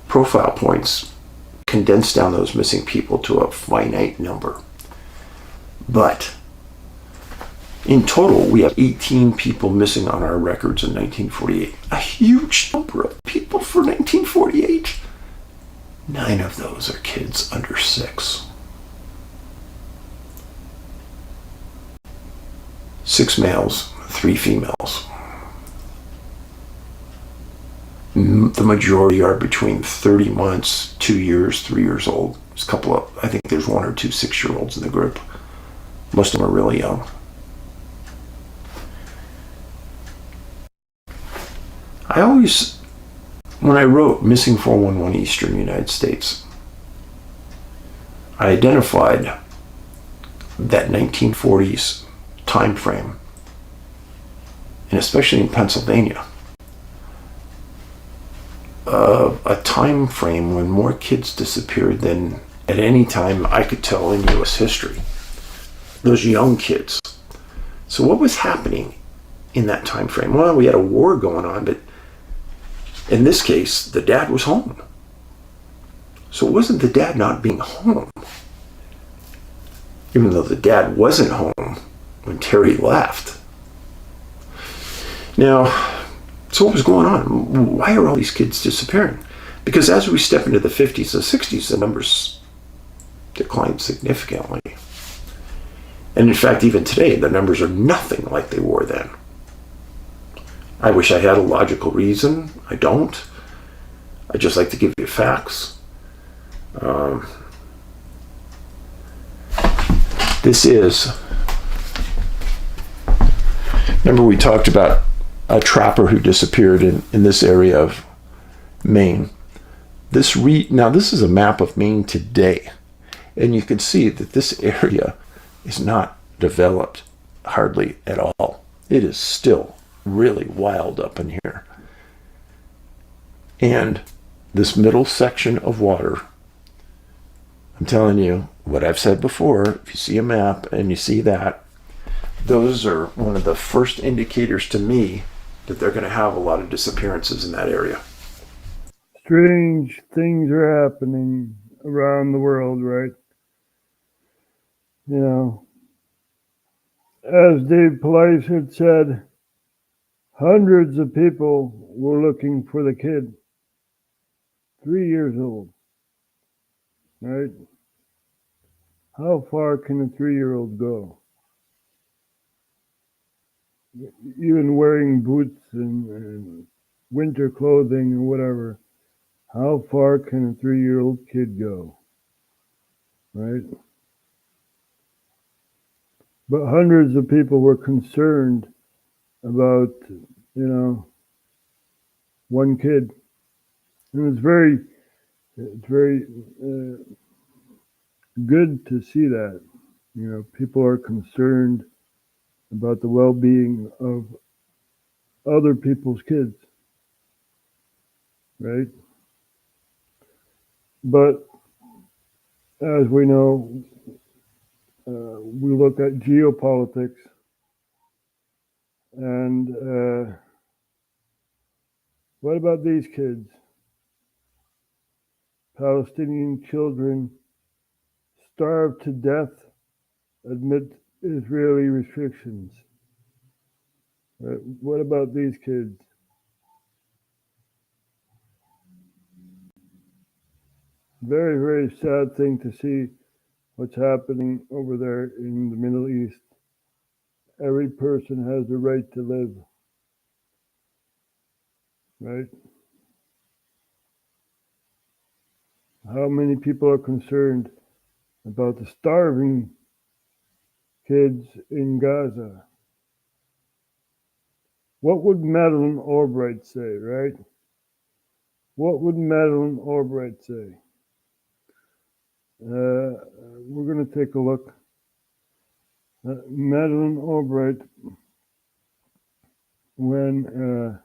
profile points condense down those missing people to a finite number. But in total, we have 18 people missing on our records in 1948. A huge number of people for 1948. 9 of those are kids under 6. 6 males, 3 females. The majority are between 30 months, 2 years, 3 years old. There's a couple of, I think there's 1 or 2 6-year-olds in the group. Most of them are really young. I always, when I wrote Missing 411 Eastern United States, I identified that 1940s time frame and especially in Pennsylvania, a time frame when more kids disappeared than at any time I could tell in U.S. history. Those young kids. So what was happening in that time frame? Well, we had a war going on, but in this case, the dad was home. So it wasn't the dad not being home, even though the dad wasn't home when Terry left. Now, so what was going on? Why are all these kids disappearing? Because as we step into the 50s and 60s, the numbers declined significantly. And in fact, even today, the numbers are nothing like they were then. I wish I had a logical reason. I don't. I just like to give you facts. This is, remember we talked about a trapper who disappeared in this area of Maine. Now this is a map of Maine today, and you can see that this area is not developed hardly at all. It is still really wild up in here. And this middle section of water, I'm telling you what I've said before, if you see a map and you see that, those are one of the first indicators to me that they're going to have a lot of disappearances in that area. Strange things are happening around the world, right? You know, as Dave Police had said, hundreds of people were looking for the kid, 3 years old, right? How far can a 3-year-old go? Even wearing boots and winter clothing or whatever, how far can a 3-year-old kid go, right? But hundreds of people were concerned about, one kid. And it's very good to see that. People are concerned about the well-being of other people's kids, right? But as we know, we look at geopolitics, and what about these kids? Palestinian children starved to death amid Israeli restrictions. What about these kids? Very, very sad thing to see what's happening over there in the Middle East. Every person has the right to live, right? How many people are concerned about the starving kids in Gaza? What would Madeleine Albright say, right? What would Madeleine Albright say? We're going to take a look. Madeleine Albright, when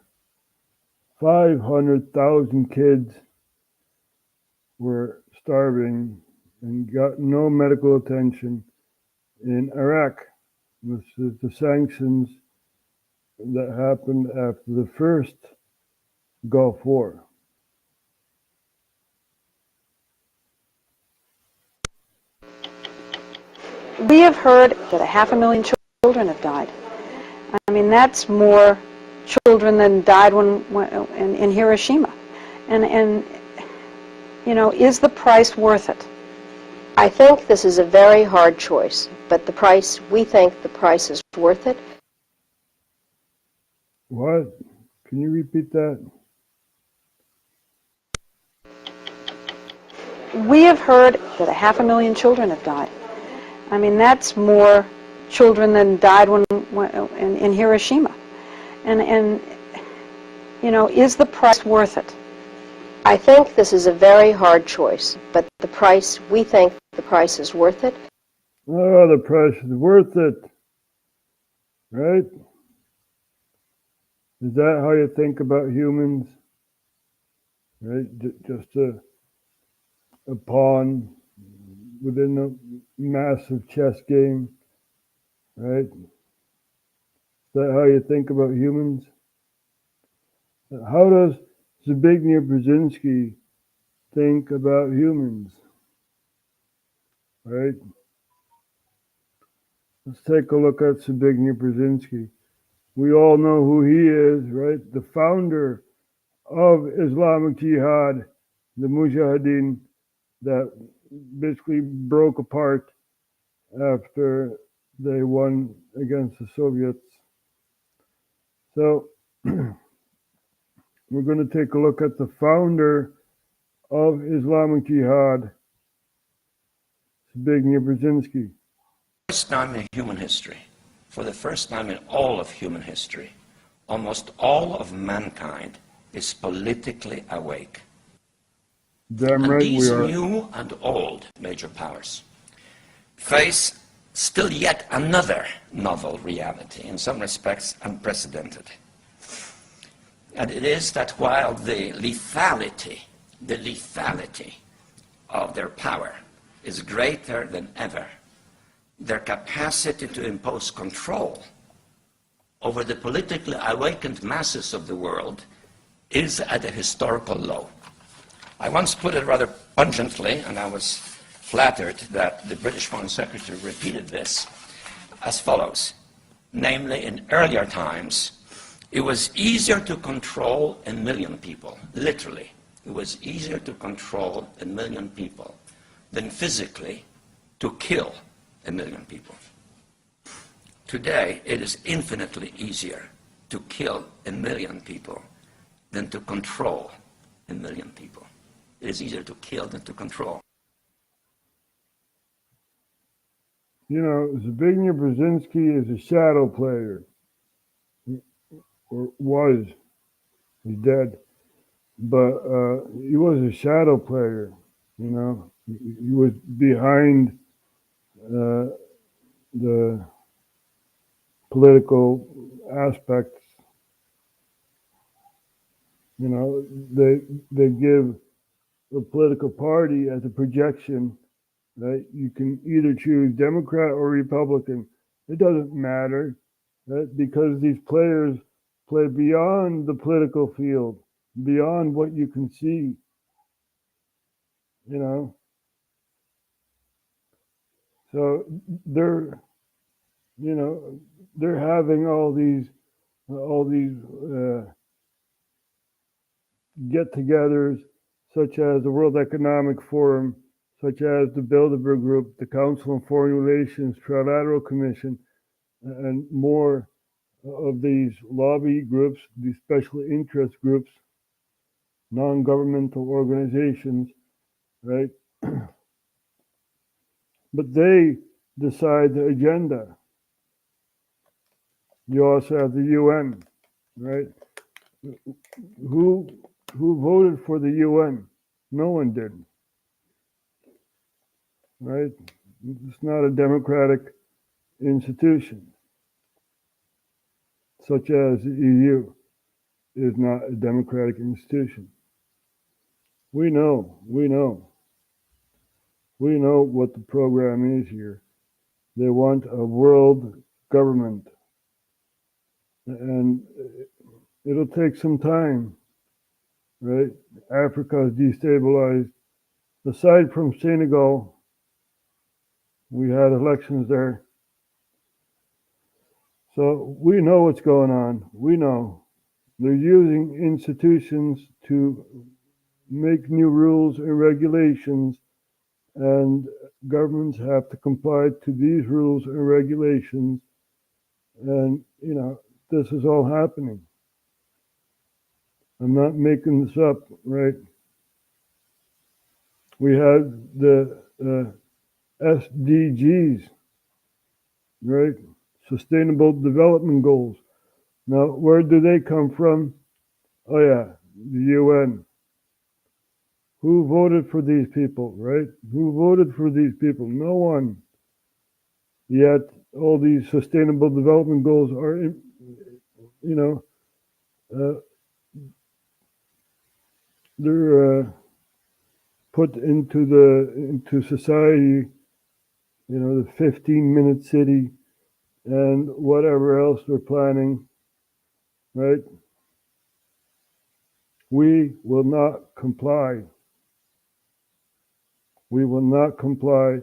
500,000 kids were starving and got no medical attention in Iraq. This is the sanctions that happened after the first Gulf War. We have heard that 500,000 children have died. I mean, that's more children than died in Hiroshima. And is the price worth it? I think this is a very hard choice, but we think the price is worth it. What? Can you repeat that? We have heard that 500,000 children have died. I mean, that's more children than died in Hiroshima. And is the price worth it? I think this is a very hard choice, but we think the price is worth it. Oh, the price is worth it, right? Is that how you think about humans? Right? Just a pawn within a massive chess game, right? Is that how you think about humans? How does Zbigniew Brzezinski think about humans? Right? Let's take a look at Zbigniew Brzezinski. We all know who he is, right? The founder of Islamic Jihad, the Mujahideen, that basically broke apart after they won against the Soviets. So we're going to take a look at the founder of Islamic Jihad, Zbigniew Brzezinski. First time in human history, for the first time in all of human history, almost all of mankind is politically awake. Damn and right these we are. new and old major powers face still yet another novel reality, in some respects unprecedented. And it is that while the lethality of their power is greater than ever, their capacity to impose control over the politically awakened masses of the world is at a historical low. I once put it rather pungently, and I was flattered that the British Foreign Secretary repeated this, as follows. Namely, in earlier times, it was easier to control 1 million people, literally. It was easier to control 1 million people than physically to kill 1 million people. Today, it is infinitely easier to kill 1 million people than to control 1 million people. It is easier to kill than to control. You know, Zbigniew Brzezinski is a shadow player, or was. He's dead. But he was a shadow player, you know. He was behind the political aspects. You know, they give a political party as a projection, right? You can either choose Democrat or Republican. It doesn't matter, right? Because these players play beyond the political field, beyond what you can see, you know. So they're, you know, they're having all these get-togethers, such as the World Economic Forum, such as the Bilderberg Group, the Council on Foreign Relations, Trilateral Commission, and more of these lobby groups, these special interest groups, non-governmental organizations, right? But they decide the agenda. You also have the UN, right? Who voted for the UN? No one did, right? It's not a democratic institution, such as the EU is not a democratic institution. We know what the program is here. They want a world government, and it'll take some time, right? Africa is destabilized. Aside from Senegal, we had elections there. So we know what's going on. We know they're using institutions to make new rules and regulations, and governments have to comply to these rules and regulations. And, you know, this is all happening. I'm not making this up, right? We have the SDGs, right? Sustainable Development Goals. Now, where do they come from? Oh yeah, the UN. Who voted for these people, right? Who voted for these people? No one. Yet all these Sustainable Development Goals are, you know, they're put into society, you know, the 15-minute city and whatever else they're planning, right? We will not comply. We will not comply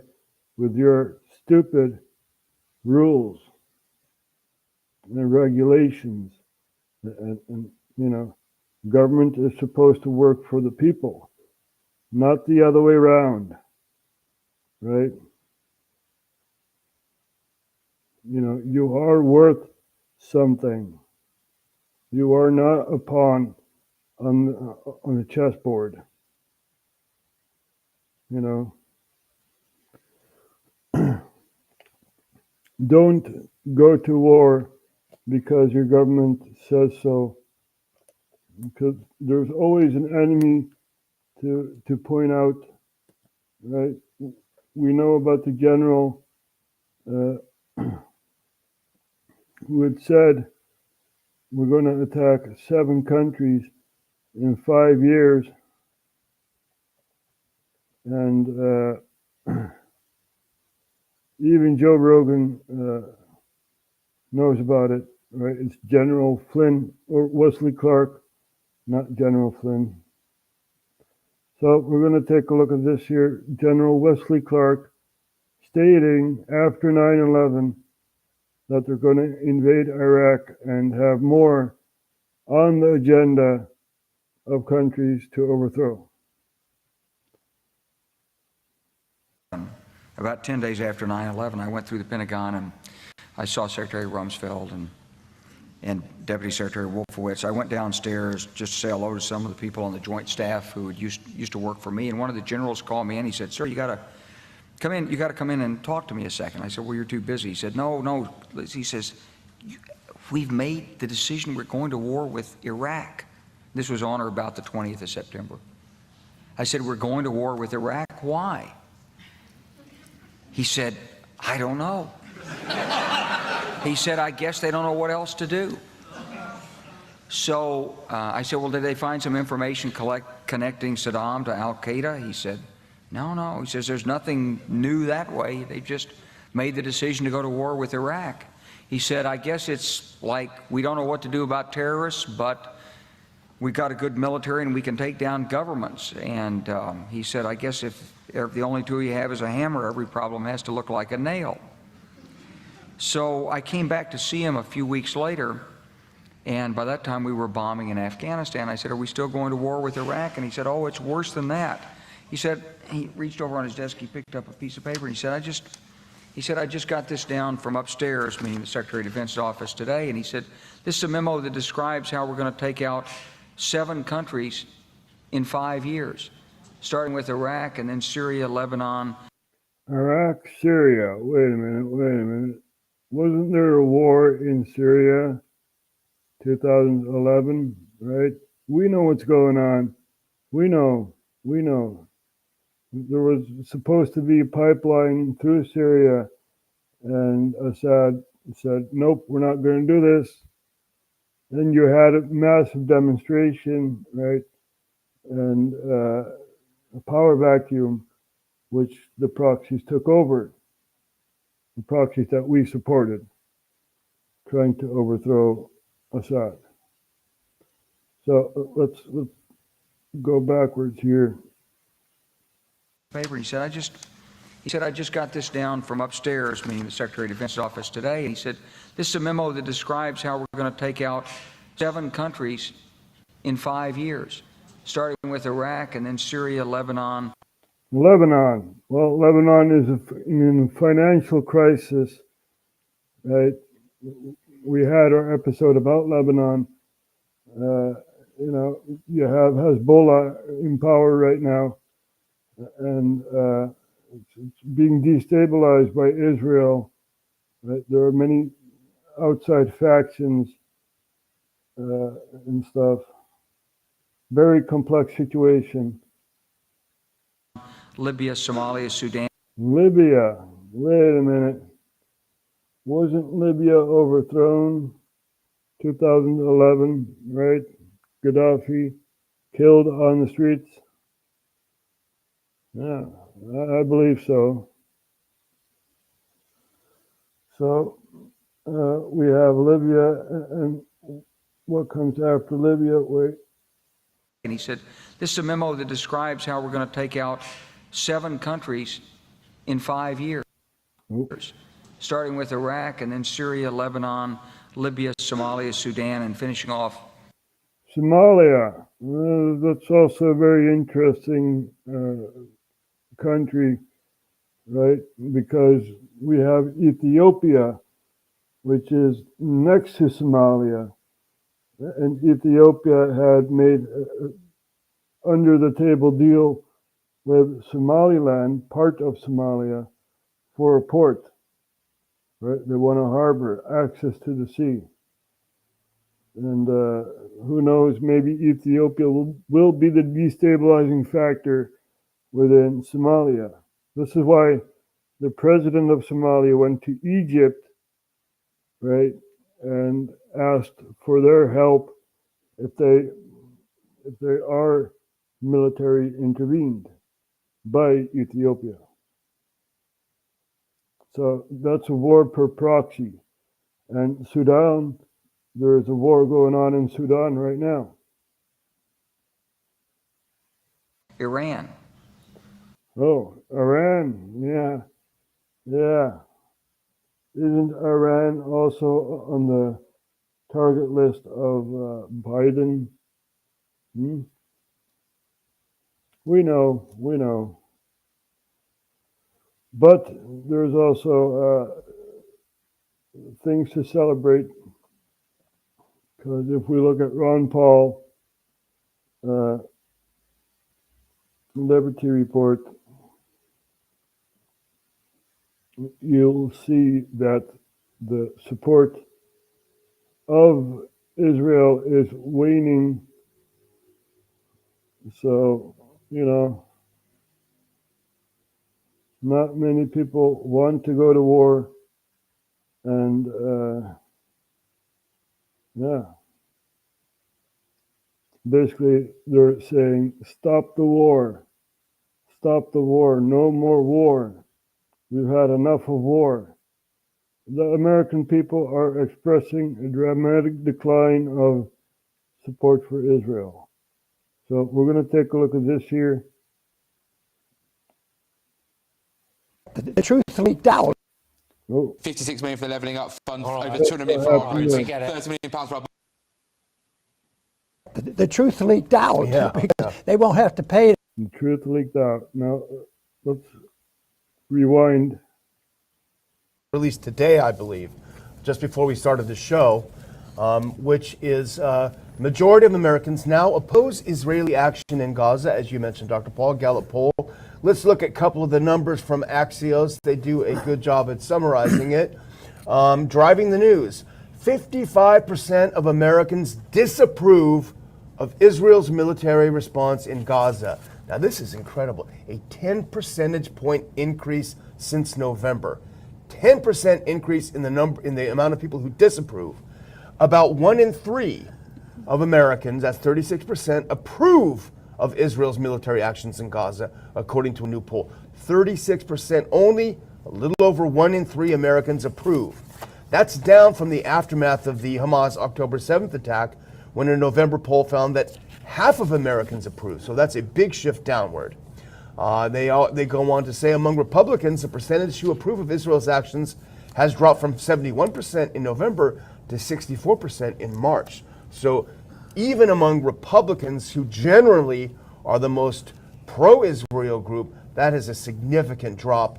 with your stupid rules and regulations. And you know, government is supposed to work for the people, not the other way around, right? You know, you are worth something. You are not a pawn on the chessboard. You know, don't go to war because your government says so. Because there's always an enemy to point out, right? We know about the general who had said we're going to attack 7 countries in 5 years, and even Joe Rogan knows about it, right? It's General Flynn or Wesley Clark, not General Flynn. So we're going to take a look at this here. General Wesley Clark stating after 9/11 that they're going to invade Iraq and have more on the agenda of countries to overthrow. About 10 days after 9/11, I went through the Pentagon and I saw Secretary Rumsfeld and Deputy Secretary Wolfowitz. I went downstairs just to say hello to some of the people on the Joint Staff who had used to work for me, and one of the generals called me and he said, "Sir, you got to come in. You got to come in and talk to me a second." I said, "Well, you're too busy." He said, "No." He says, "We've made the decision. We're going to war with Iraq." This was on or about the 20th of September. I said, "We're going to war with Iraq. Why?" He said, "I don't know." He said, "I guess they don't know what else to do." So I said, "Well, did they find some information connecting Saddam to Al-Qaeda?" He said, No. He says, "There's nothing new that way. They just made the decision to go to war with Iraq." He said, "I guess it's like we don't know what to do about terrorists, but we've got a good military and we can take down governments." And he said, "I guess if the only tool you have is a hammer, every problem has to look like a nail." So I came back to see him a few weeks later, and by that time we were bombing in Afghanistan. I said, "Are we still going to war with Iraq?" And he said, "Oh, it's worse than that." He said, he reached over on his desk, he picked up a piece of paper, and he said, I just got this down from upstairs," meaning the Secretary of Defense's office today, and he said, "This is a memo that describes how we're going to take out 7 countries in 5 years, starting with Iraq and then Syria, Lebanon." Iraq, Syria, wait a minute. Wasn't there a war in Syria 2011, right? We know what's going on. We know. There was supposed to be a pipeline through Syria, and Assad said, "Nope, we're not going to do this." Then you had a massive demonstration, right? And a power vacuum, which the proxies took over. The proxies that we supported, trying to overthrow Assad. So let's go backwards here. Paper. He said, I just got this down from upstairs," meaning the Secretary of Defense's office today, and he said, "This is a memo that describes how we're going to take out 7 countries in 5 years, starting with Iraq and then Syria, Lebanon." Lebanon. Well, Lebanon is in a financial crisis, right? We had our episode about Lebanon. You know, you have Hezbollah in power right now, and it's being destabilized by Israel. Right? There are many outside factions and stuff. Very complex situation. Libya, Somalia, Sudan. Libya. Wait a minute. Wasn't Libya overthrown 2011, right? Gaddafi killed on the streets. Yeah, I believe so. So we have Libya, and what comes after Libya? Wait. And he said, this is a memo that describes how we're going to take out 7 countries in 5 years, starting with Iraq and then Syria, Lebanon, Libya, Somalia, Sudan, and finishing off Somalia. That's also a very interesting country, right? Because we have Ethiopia, which is next to Somalia. And Ethiopia had made under the table deal with Somaliland, part of Somalia, for a port. Right? They want a harbor, access to the sea. And who knows, maybe Ethiopia will be the destabilizing factor within Somalia. This is why the president of Somalia went to Egypt, right, and asked for their help if they are military intervened by Ethiopia. So that's a war per proxy. And Sudan, there is a war going on in Sudan right now. Iran. Oh, Iran, yeah. Isn't Iran also on the target list of Biden? We know. But there's also things to celebrate, because if we look at Ron Paul, Liberty Report, you'll see that the support of Israel is waning. So, not many people want to go to war. And, basically they're saying, stop the war, no more war. We've had enough of war. The American people are expressing a dramatic decline of support for Israel. So we're going to take a look at this here. The truth leaked out. 56 million for the Levelling Up Fund, over 200 million for our roads, 30 million pounds for our... The truth leaked out. Because they won't have to pay it. The truth leaked out. Now, let's rewind. Released today, I believe, just before we started the show, which is majority of Americans now oppose Israeli action in Gaza, as you mentioned, Dr. Paul, Gallup poll. Let's look at a couple of the numbers from Axios. They do a good job at summarizing it. Driving the news. 55% of Americans disapprove of Israel's military response in Gaza. Now, this is incredible. A 10 percentage point increase since November. 10% increase in the amount of people who disapprove. About 1 in 3 of Americans, that's 36%, approve of Israel's military actions in Gaza, according to a new poll. 36%, only a little over 1 in 3 Americans approve. That's down from the aftermath of the Hamas October 7th attack, when a November poll found that half of Americans approve. So that's a big shift downward. They go on to say among Republicans, the percentage who approve of Israel's actions has dropped from 71% in November to 64% in March. So even among Republicans, who generally are the most pro-Israel group, that is a significant drop.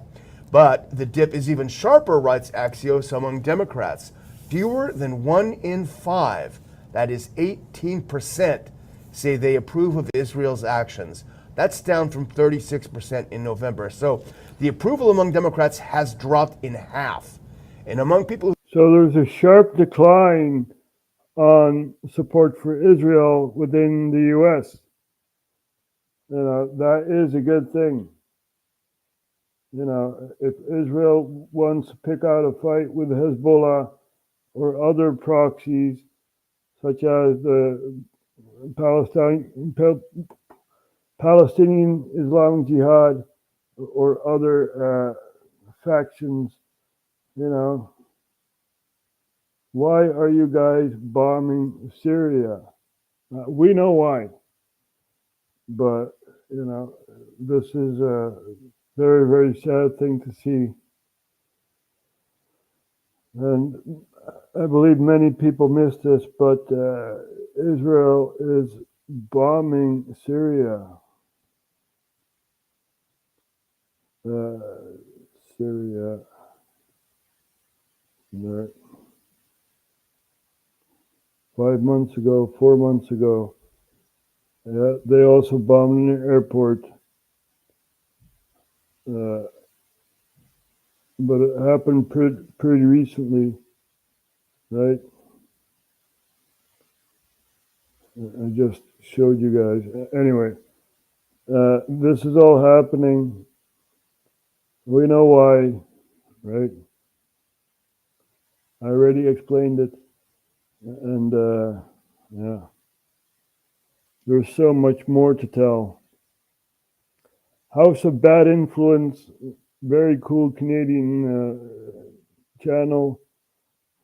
But the dip is even sharper, writes Axios, among Democrats. Fewer than 1 in 5, that is 18%, say they approve of Israel's actions. That's down from 36% in November. So the approval among Democrats has dropped in half. And among people who... So there's a sharp decline on support for Israel within the U.S. That is a good thing. If Israel wants to pick out a fight with Hezbollah or other proxies, such as the Palestinian Islamic Jihad or other factions, you know, why are you guys bombing Syria? We know why, but, you know, this is a very, very sad thing to see. And I believe many people miss this, but Israel is bombing Syria. Syria. Right. 5 months ago, 4 months ago, they also bombed an airport. But it happened pretty recently, right? I just showed you guys. Anyway, this is all happening. We know why, right? I already explained it. And yeah, there's so much more to tell. House of Bad Influence, very cool Canadian channel,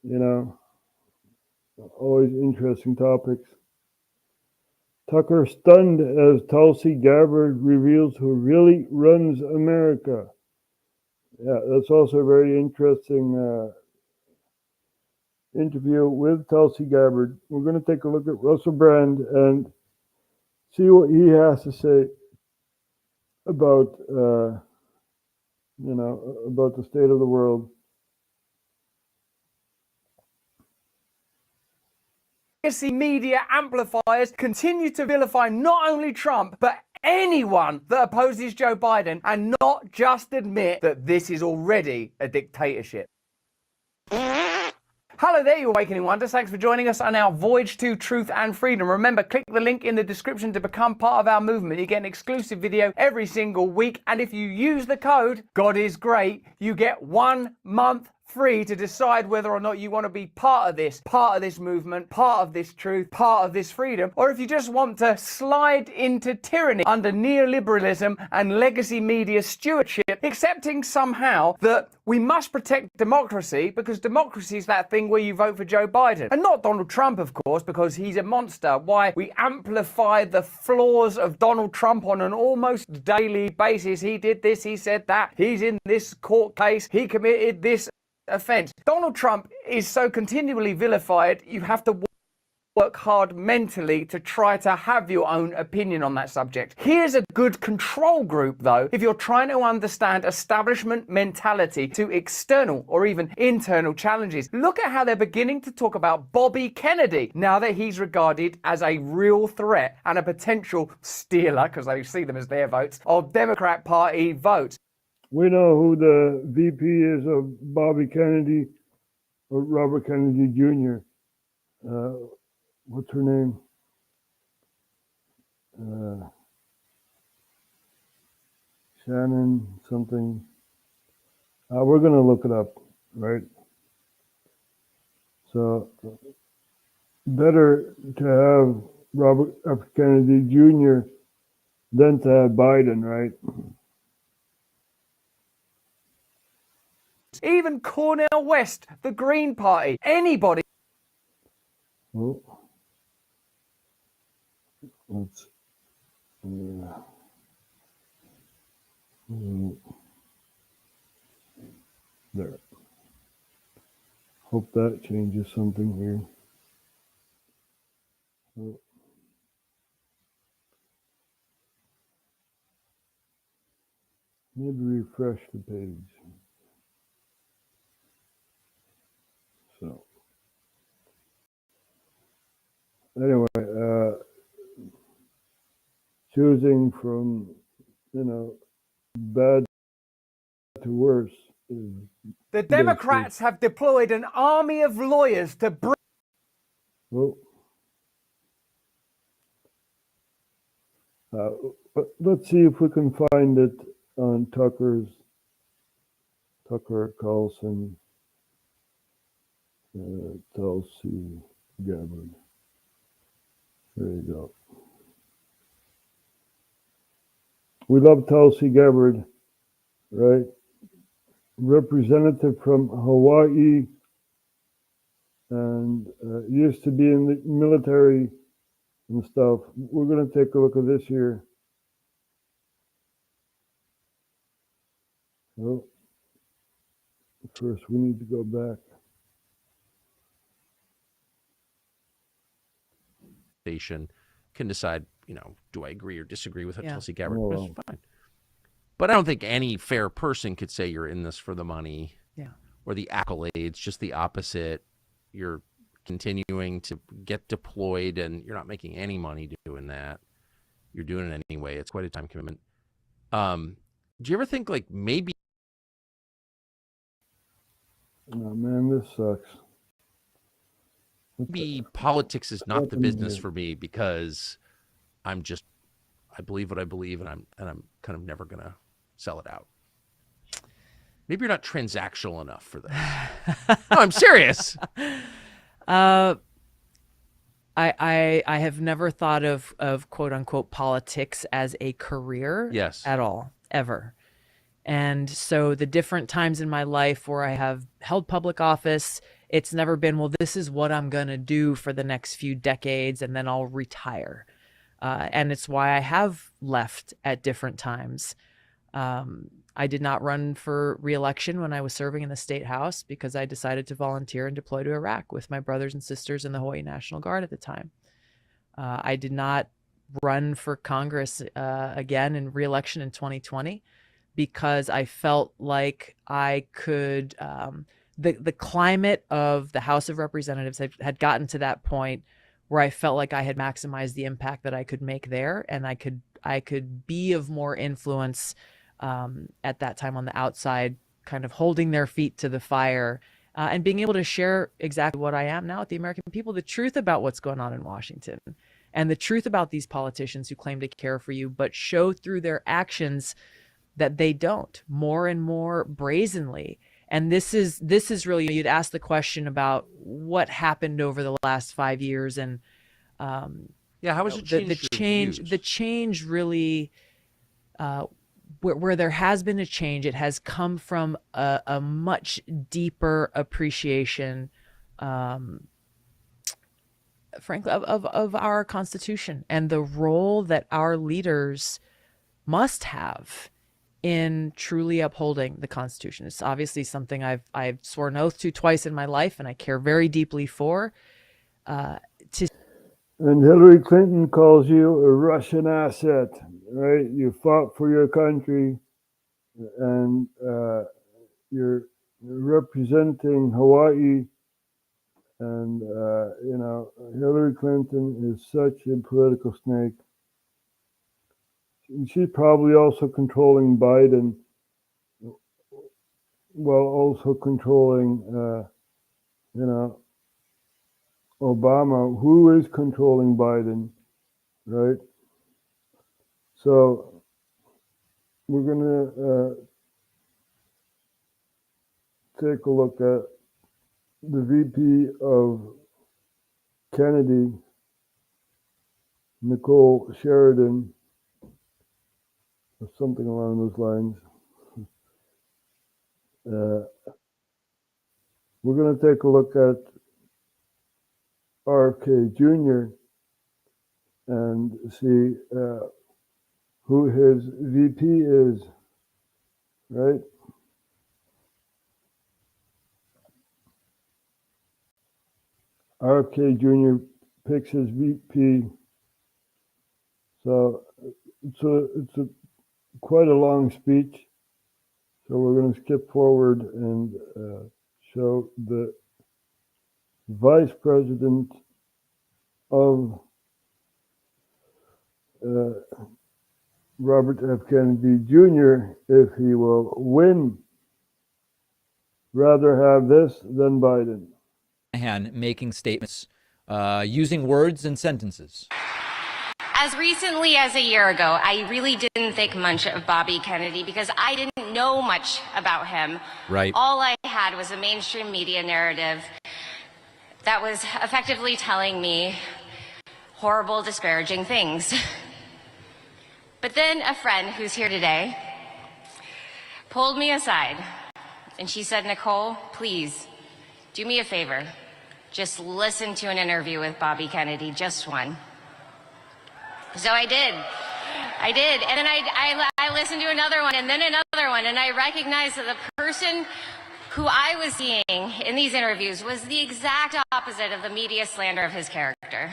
you know, always interesting topics. Tucker stunned as Tulsi Gabbard reveals who really runs America. Yeah, that's also a very interesting interview with Tulsi Gabbard. We're going to take a look at Russell Brand and see what he has to say about, you know, about the state of the world. Legacy media amplifiers continue to vilify not only Trump, but anyone that opposes Joe Biden, and not just admit that this is already a dictatorship. Hello there, you Awakening Wonders. Thanks for joining us on our voyage to truth and freedom. Remember, click the link in the description to become part of our movement. You get an exclusive video every single week. And if you use the code God is Great, you get 1 month free to decide whether or not you want to be part of this movement, part of this truth, part of this freedom, or if you just want to slide into tyranny under neoliberalism and legacy media stewardship, accepting somehow that we must protect democracy because democracy is that thing where you vote for Joe Biden. And not Donald Trump, of course, because he's a monster. Why we amplify the flaws of Donald Trump on an almost daily basis. He did this, he said that, he's in this court case, he committed this offense. Donald Trump is so continually vilified, you have to work hard mentally to try to have your own opinion on that subject. Here's a good control group, though, if you're trying to understand establishment mentality to external or even internal challenges. Look at how they're beginning to talk about Bobby Kennedy now that he's regarded as a real threat and a potential stealer, because they see them as their votes, of Democrat Party votes. We know who the VP is of Bobby Kennedy, or Robert Kennedy Jr. What's her name? Shannon something. We're going to look it up, right? So, better to have Robert F. Kennedy Jr. than to have Biden, right? Even Cornel West, the Green Party, anybody. Oh. Let's, there. Hope that changes something here. Oh. Maybe refresh the page. So, anyway, choosing from, you know, bad to worse is... The Democrats have deployed an army of lawyers to bring... Well, let's see if we can find it on Tucker Carlson, Tulsi Gabbard. There you go. We love Tulsi Gabbard, right? Representative from Hawaii, and used to be in the military and stuff. We're going to take a look at this here. So, first we need to go back. Station can decide, do I agree or disagree with Tulsi Gabbard? Oh, Which is fine. But I don't think any fair person could say you're in this for the money or the accolades, just the opposite. You're continuing to get deployed and you're not making any money doing that. You're doing it anyway. It's quite a time commitment. Do you ever think maybe... Oh man, this sucks. Maybe politics is not the business for me because I believe what I believe and I'm kind of never going to sell it out. Maybe you're not transactional enough for this. No, I'm serious. I have never thought of quote unquote politics as a career at all, ever. And so the different times in my life where I have held public office, it's never been, well, this is what I'm going to do for the next few decades and then I'll retire. And it's why I have left at different times. I did not run for re-election when I was serving in the state house because I decided to volunteer and deploy to Iraq with my brothers and sisters in the Hawaii National Guard at the time. I did not run for Congress again in re-election in 2020 because I felt like I could, the climate of the House of Representatives had gotten to that point where I felt like I had maximized the impact that I could make there, and I could be of more influence at that time on the outside, kind of holding their feet to the fire and being able to share exactly what I am now with the American people, the truth about what's going on in Washington and the truth about these politicians who claim to care for you, but show through their actions that they don't, more and more brazenly. And this is really, you'd ask the question about what happened over the last 5 years, and how has it changed the change really, where there has been a change, it has come from a much deeper appreciation, frankly, of our Constitution and the role that our leaders must have in truly upholding the Constitution. It's obviously something I've sworn oath to twice in my life, and I care very deeply for. And Hillary Clinton calls you a Russian asset, right? You fought for your country, and you're representing Hawaii. And Hillary Clinton is such a political snake. She's probably also controlling Biden, while also controlling, Obama, who is controlling Biden, right? So we're going to take a look at the VP of Kennedy, Nicole Sheridan, or something along those lines. We're going to take a look at RFK Jr. and see who his VP is, right? RFK Jr. picks his VP. So it's a quite a long speech. So we're going to skip forward and show the Vice President of Robert F. Kennedy Jr. if he will win. Rather have this than Biden. Making statements using words and sentences. As recently as a year ago, I really didn't think much of Bobby Kennedy because I didn't know much about him. Right. All I had was a mainstream media narrative that was effectively telling me horrible, disparaging things. But then a friend who's here today pulled me aside and she said, Nicole, please do me a favor. Just listen to an interview with Bobby Kennedy, just one. So I did. And then I listened to another one and then another one, and I recognized that the person who I was seeing in these interviews was the exact opposite of the media slander of his character.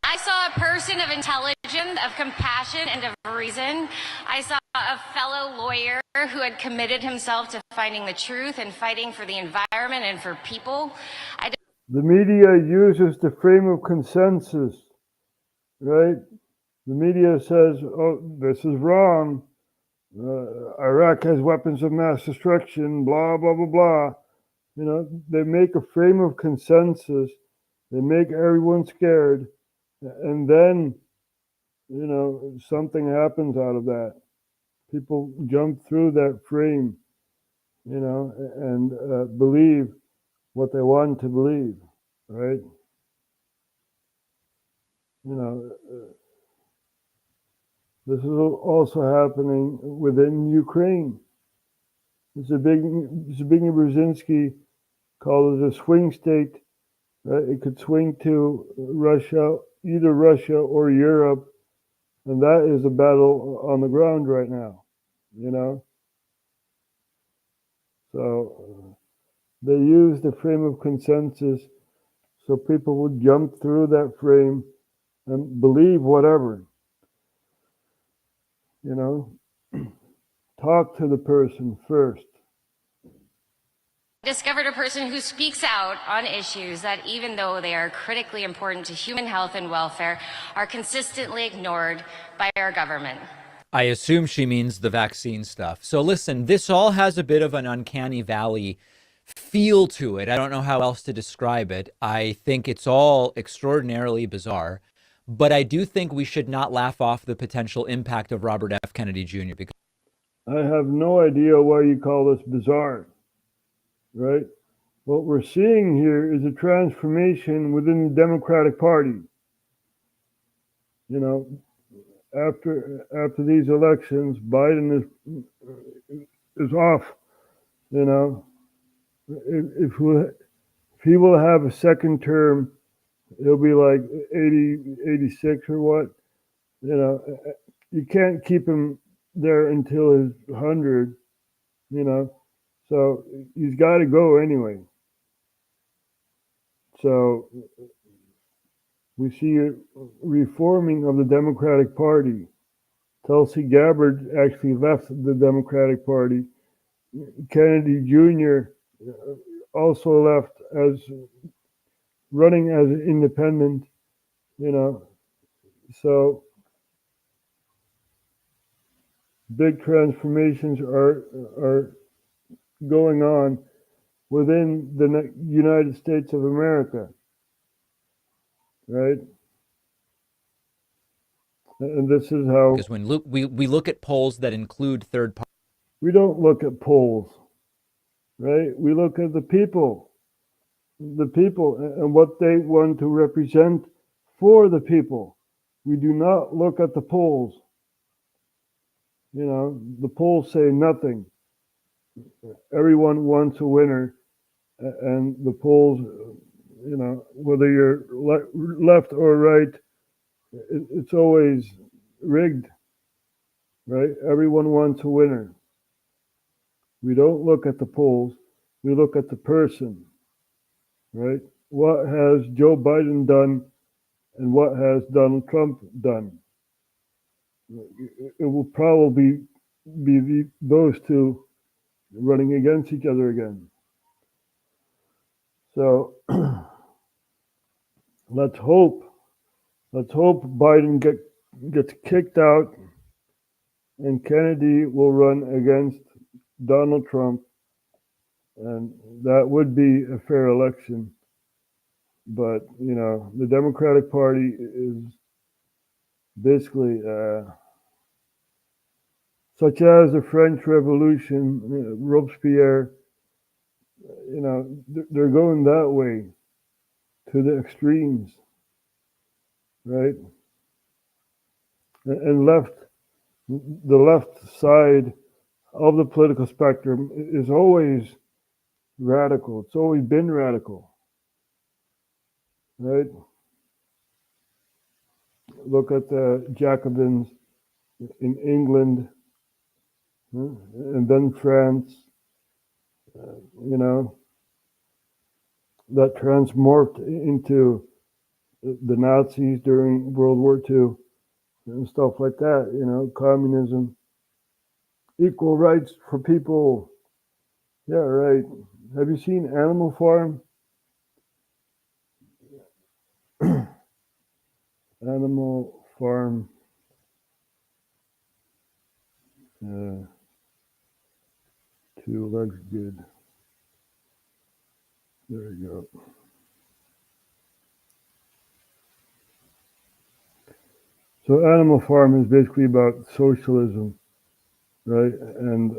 I saw a person of intelligence, of compassion, and of reason. I saw a fellow lawyer who had committed himself to finding the truth and fighting for the environment and for people. The media uses the frame of consensus, right? The media says, oh, this is wrong. Iraq has weapons of mass destruction, blah, blah, blah, blah. You know, they make a frame of consensus. They make everyone scared. And then, you know, something happens out of that. People jump through that frame, you know, and believe what they want to believe, right? You know, this is also happening within Ukraine. Zbigniew Brzezinski called it a swing state. Right? It could swing to Russia, either Russia or Europe, and that is a battle on the ground right now, you know? So they use the frame of consensus so people would jump through that frame and believe whatever, you know? Talk to the person first. Discovered a person who speaks out on issues that, even though they are critically important to human health and welfare, are consistently ignored by our government. I assume she means the vaccine stuff. So listen, this all has a bit of an uncanny valley feel to it. I don't know how else to describe it. I think it's all extraordinarily bizarre, but I do think we should not laugh off the potential impact of Robert F. Kennedy Jr. because I have no idea why you call this bizarre. Right? What we're seeing here is a transformation within the Democratic Party. You know, after these elections, Biden is off. You know, if he will have a second term, he'll be like 80, 86 or what. You know, you can't keep him there until he's 100. You know. So he's got to go anyway. So we see a reforming of the Democratic Party. Tulsi Gabbard actually left the Democratic Party. Kennedy Jr. also left as running as an independent, you know. So big transformations are going on within the United States of America, right? And this is how... Because when we look at polls that include third parties... We don't look at polls, right? We look at the people and what they want to represent for the people. We do not look at the polls. You know, the polls say nothing. Everyone wants a winner, and the polls, you know, whether you're left or right, it's always rigged, right? Everyone wants a winner. We don't look at the polls, we look at the person, right? What has Joe Biden done and what has Donald Trump done? It will probably be those two running against each other again. So let's hope Biden gets kicked out and Kennedy will run against Donald Trump, and that would be a fair election. But, you know, the Democratic Party is basically such as the French Revolution. Robespierre they're going that way to the extremes, right? And the left side of the political spectrum is always radical. It's always been radical, right? Look at the Jacobins in England, and then France, that transmorphed into the Nazis during World War II and stuff like that, communism, equal rights for people. Yeah, right. Have you seen Animal Farm? Animal Farm. Two legs good. There you go. So Animal Farm is basically about socialism, right? And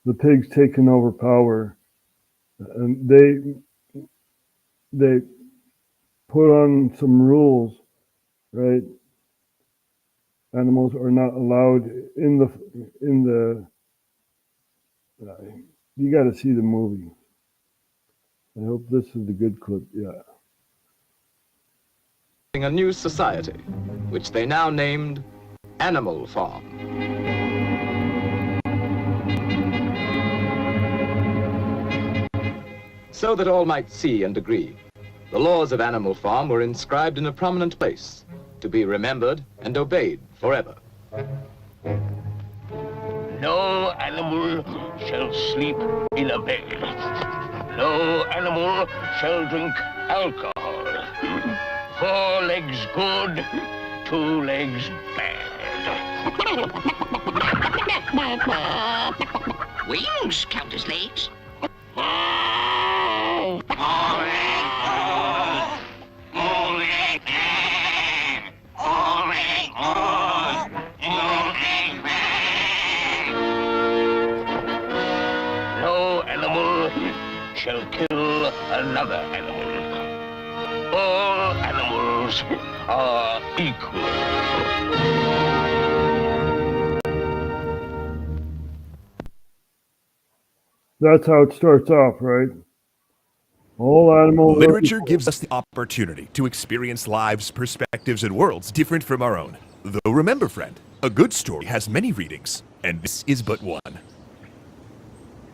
the pigs taking over power, and they put on some rules, right? Animals are not allowed in the. You got to see the movie. I hope this is the good clip. Yeah. A new society, which they now named Animal Farm. So that all might see and agree, the laws of Animal Farm were inscribed in a prominent place, to be remembered and obeyed forever. No animal shall sleep in a bed. No animal shall drink alcohol. 4 legs good, 2 legs bad. Wings count as legs. No animal shall kill another animal. All animals are equal. That's how it starts off, right? All animals. Literature gives us the opportunity to experience lives, perspectives, and worlds different from our own. Though remember, friend, a good story has many readings, and this is but one.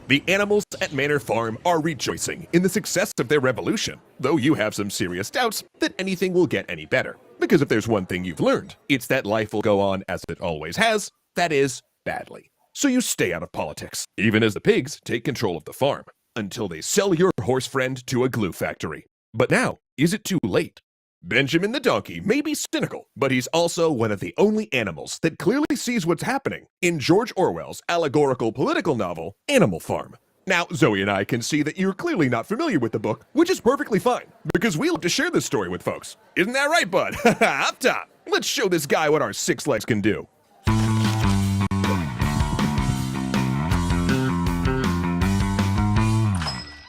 The animals at Manor Farm are rejoicing in the success of their revolution, though you have some serious doubts that anything will get any better. Because if there's one thing you've learned, it's that life will go on as it always has, that is, badly. So you stay out of politics, even as the pigs take control of the farm, until they sell your horse friend to a glue factory. But now, is it too late? Benjamin the donkey may be cynical, but he's also one of the only animals that clearly sees what's happening in George Orwell's allegorical political novel, Animal Farm. Now, Zoe and I can see that you're clearly not familiar with the book, which is perfectly fine, because we love to share this story with folks. Isn't that right, bud? Up top, let's show this guy what our 6 legs can do.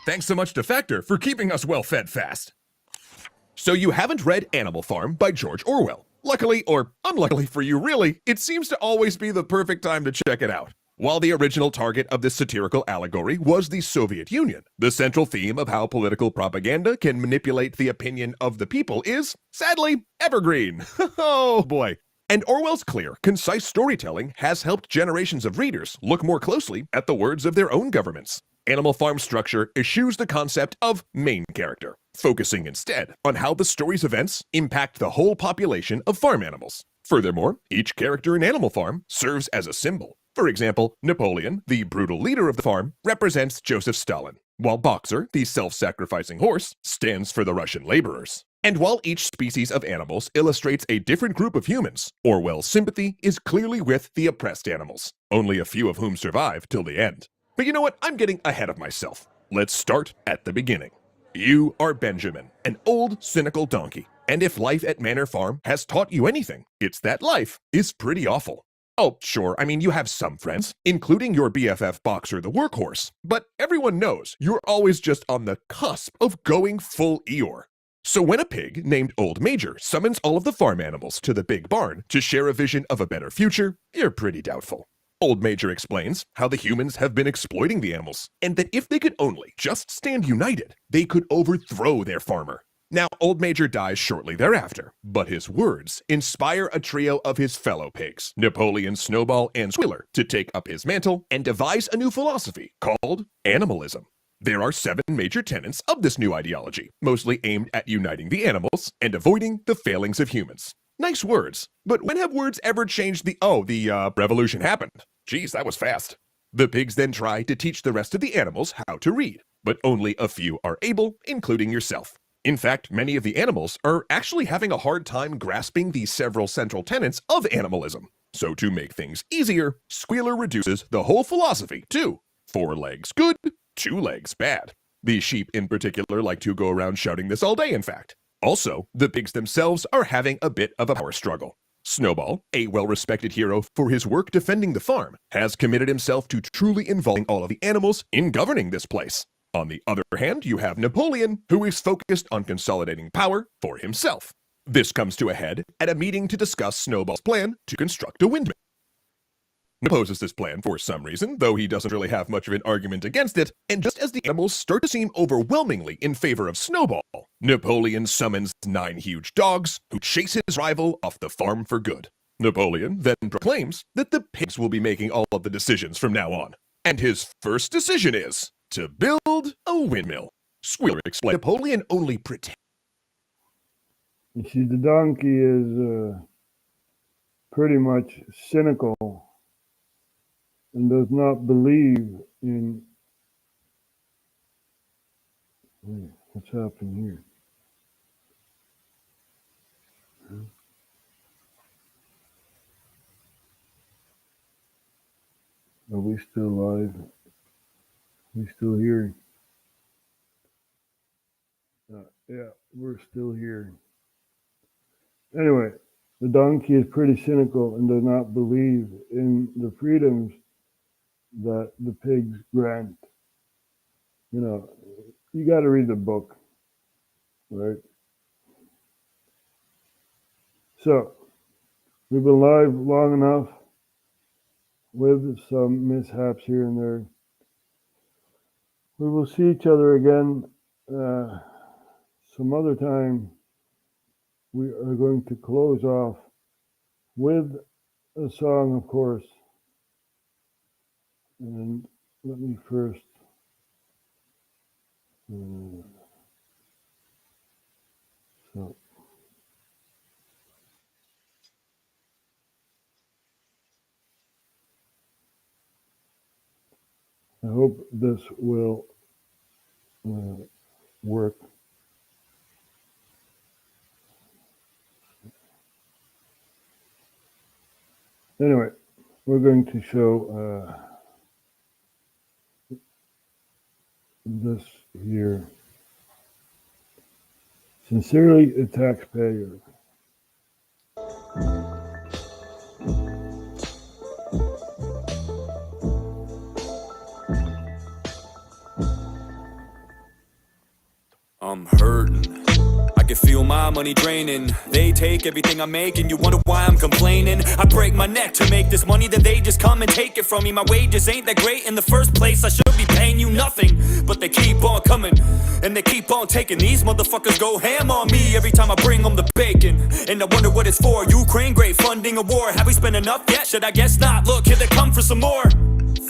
Thanks so much to Factor for keeping us well fed fast. So you haven't read Animal Farm by George Orwell. Luckily, or unluckily for you really, it seems to always be the perfect time to check it out. While the original target of this satirical allegory was the Soviet Union, the central theme of how political propaganda can manipulate the opinion of the people is, sadly, evergreen. Oh boy. And Orwell's clear, concise storytelling has helped generations of readers look more closely at the words of their own governments. Animal Farm structure eschews the concept of main character, focusing instead on how the story's events impact the whole population of farm animals. Furthermore, each character in Animal Farm serves as a symbol. For example, Napoleon, the brutal leader of the farm, represents Joseph Stalin, while Boxer, the self-sacrificing horse, stands for the Russian laborers. And while each species of animals illustrates a different group of humans, Orwell's sympathy is clearly with the oppressed animals, only a few of whom survive till the end. But you know what? I'm getting ahead of myself. Let's start at the beginning. You are Benjamin, an old, cynical donkey. And if life at Manor Farm has taught you anything, it's that life is pretty awful. Oh, sure, I mean, you have some friends, including your BFF boxer, the workhorse, but everyone knows you're always just on the cusp of going full Eeyore. So when a pig named Old Major summons all of the farm animals to the big barn to share a vision of a better future, you're pretty doubtful. Old Major explains how the humans have been exploiting the animals, and that if they could only just stand united, they could overthrow their farmer. Now, Old Major dies shortly thereafter, but his words inspire a trio of his fellow pigs, Napoleon, Snowball, and Squealer, to take up his mantle and devise a new philosophy called animalism. There are 7 major tenets of this new ideology, mostly aimed at uniting the animals and avoiding the failings of humans. Nice words, but when have words ever changed the revolution happened? Geez, that was fast. The pigs then try to teach the rest of the animals how to read, but only a few are able, including yourself. In fact, many of the animals are actually having a hard time grasping the several central tenets of animalism. So to make things easier, Squealer reduces the whole philosophy to 4 legs good, 2 legs bad. The sheep in particular like to go around shouting this all day, in fact. Also, the pigs themselves are having a bit of a power struggle. Snowball, a well-respected hero for his work defending the farm, has committed himself to truly involving all of the animals in governing this place. On the other hand, you have Napoleon, who is focused on consolidating power for himself. This comes to a head at a meeting to discuss Snowball's plan to construct a windmill. He opposes this plan for some reason, though he doesn't really have much of an argument against it, and just as the animals start to seem overwhelmingly in favor of Snowball, Napoleon summons 9 huge dogs who chase his rival off the farm for good. Napoleon then proclaims that the pigs will be making all of the decisions from now on, and his first decision is to build a windmill. Squealer explained Napoleon only pretends. You see, the donkey is pretty much cynical and does not believe in... What's happening here? Are we still live? We still here? Yeah, we're still here. Anyway, the donkey is pretty cynical and does not believe in the freedoms that the pigs grant. You know, you got to read the book, right? So, we've been live long enough with some mishaps here and there. We will see each other again some other time. We are going to close off with a song, of course. And let me first so I hope this will work. Anyway, we're going to show this here. Sincerely, a taxpayer. I'm hurting. I can feel my money draining. They take everything I make and you wonder why I'm complaining. I break my neck to make this money, then they just come and take it from me. My wages ain't that great in the first place. I should be paying you nothing, but they keep on coming and they keep on taking. These motherfuckers go ham on me every time I bring them the bacon. And I wonder what it's for. Ukraine, great funding a war. Have we spent enough yet? Should I guess not? Look, here they come for some more.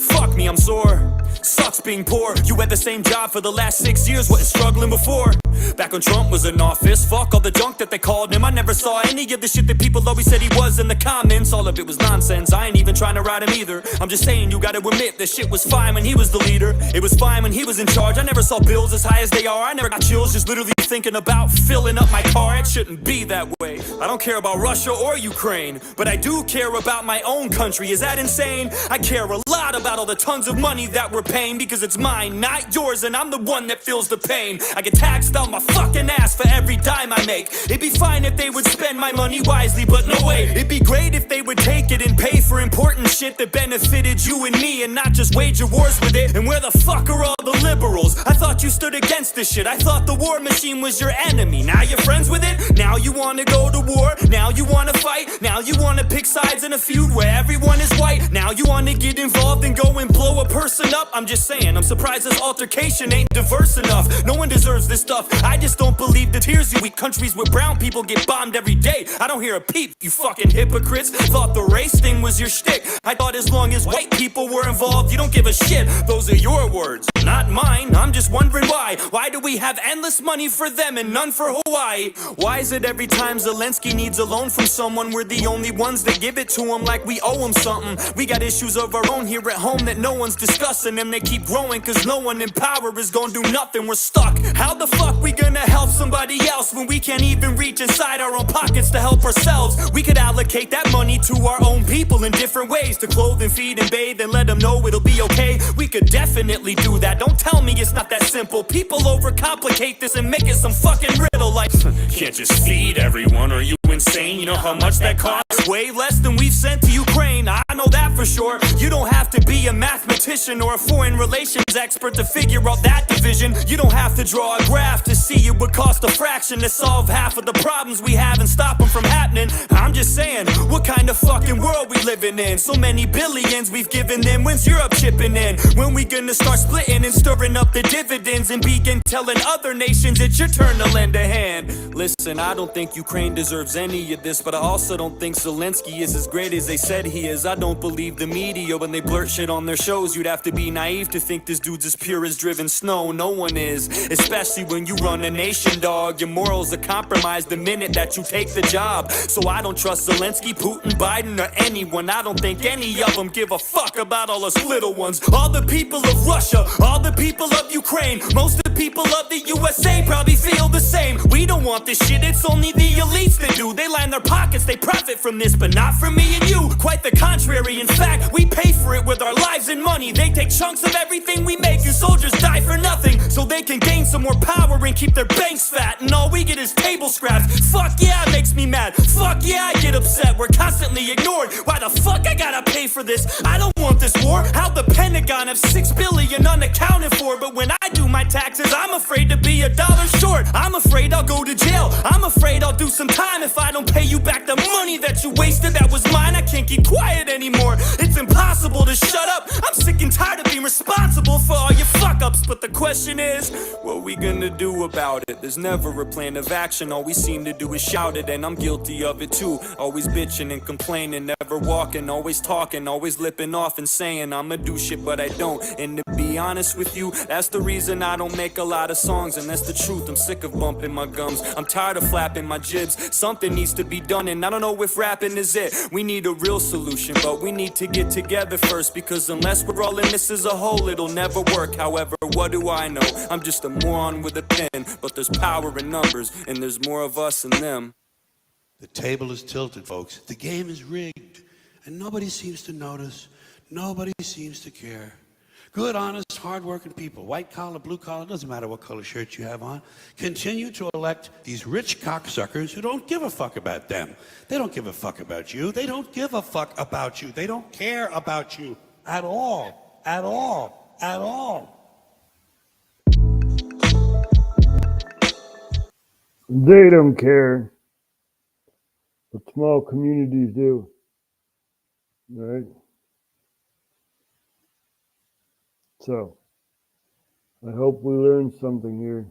Fuck me, I'm sore. Sucks being poor. You had the same job for the last 6 years, wasn't struggling before. Back when Trump was in office, fuck all the junk that they called him. I never saw any of the shit that people always said he was in the comments. All of it was nonsense, I ain't even trying to ride him either. I'm just saying you gotta admit that shit was fine when he was the leader. It was fine when he was in charge. I never saw bills as high as they are. I never got chills just literally thinking about filling up my car. It shouldn't be that way. I don't care about Russia or Ukraine, but I do care about my own country. Is that insane? I care a lot about all the tons of money that we're paying, because it's mine, not yours, and I'm the one that feels the pain. I get taxed on my fucking ass for every dime I make. It'd be fine if they would spend spend my money wisely, but no way. It'd be great if they would take it and pay for important shit that benefited you and me, and not just wage your wars with it. And where the fuck are all the liberals? I thought you stood against this shit. I thought the war machine was your enemy. Now you're friends with it? Now you wanna go to war? Now you wanna fight? Now you wanna pick sides in a feud where everyone is white? Now you wanna get involved and go and blow a person up? I'm just saying, I'm surprised this altercation ain't diverse enough. No one deserves this stuff. I just don't believe the tears you weep. Countries where brown people get bombed every day. I don't hear a peep, you fucking hypocrites. Thought the race thing was your shtick. I thought as long as white people were involved, you don't give a shit. Those are your words, not mine. I'm just wondering why. Why do we have endless money for them and none for Hawaii? Why is it every time Zelensky needs a loan from someone, we're the only ones that give it to him like we owe him something? We got issues of our own here at home that no one's discussing, and they keep growing cause no one in power is gonna do nothing. We're stuck. How the fuck we gonna help somebody else when we can't even reach inside our own pockets to help ourselves? We could allocate that money to our own people in different ways, to clothe and feed and bathe and let them know it'll be okay. We could definitely do that. Don't tell me it's not that simple. People overcomplicate this and make it some fucking riddle like can't just feed everyone, are you insane? You know how much that costs? Way less than we've sent to Ukraine, I know that for sure. You don't have to be a mathematician or a foreign relations expert to figure out that division. You don't have to draw a graph to see it would cost a fraction to solve half of the problems we have and stop them from happening. I'm just saying, what kind of fucking world we living in? So many billions we've given them, when's Europe chipping in? When we gonna start splitting and stirring up the dividends and begin telling other nations it's your turn to lend a hand? Listen, I don't think Ukraine deserves any of this, but I also don't think Zelensky is as great as they said he is. I don't believe the media when they blurt shit on their shows. You'd have to be naive to think this dude's as pure as driven snow. No one is, especially when you run a nation, dog. Your morals are compromised the minute that you take the job. So I don't trust Zelensky, Putin, Biden, or anyone. I don't think any of them give a fuck about all us little ones. All the people of Russia, all the people of Ukraine, most of the people of the USA probably feel the same. We don't want this shit, it's only the elites that do. They line their pockets, they profit from this, but not from me and you. Quite the contrary, in fact, we pay for it with our lives and money. They take chunks of everything we make, and soldiers die for nothing, so they can gain some more power and keep their banks fat, and all we get is table scraps. Fuck yeah, it makes me mad. Fuck yeah, I get upset. We're constantly ignored. Why the fuck I gotta pay for this? I don't want this war. How the Pentagon have $6 billion unaccounted for, but when I do my taxes, I'm afraid to be $1 short. I'm afraid I'll go to jail. I'm afraid I'll do some time if I don't pay you back the money that you wasted. That was mine. I can't keep quiet anymore. It's impossible to shut up. I'm sick and tired of being responsible for all your fuck-ups. But the question is, what are we gonna do about it? There's never a plan of action. All we seem to do is shout it, and I'm guilty of it too. Always bitching and complaining, never walking, always talking, always lipping off and saying I'ma do shit, but I don't. And to be honest with you, that's the reason I don't make a lot of songs, and that's the truth. I'm sick of bumping my gums. I'm tired of flapping my jibs. Something needs to be done, and I don't know if rapping is it. We need a real solution, but we need to get together first, because unless we're all in this as a whole, it'll never work. However, what do I know? I'm just a moron with a pen, but there's power in numbers, and there's more of us than them. The table is tilted, folks. The game is rigged, and nobody seems to notice. Nobody seems to care. Good, honest, hard-working people, white collar, blue collar, doesn't matter what color shirt you have on, continue to elect these rich cocksuckers who don't give a fuck about them. They don't give a fuck about you. They don't give a fuck about you. They don't care about you at all, at all, at all. They don't care, but small communities do, right? So, I hope we learned something here.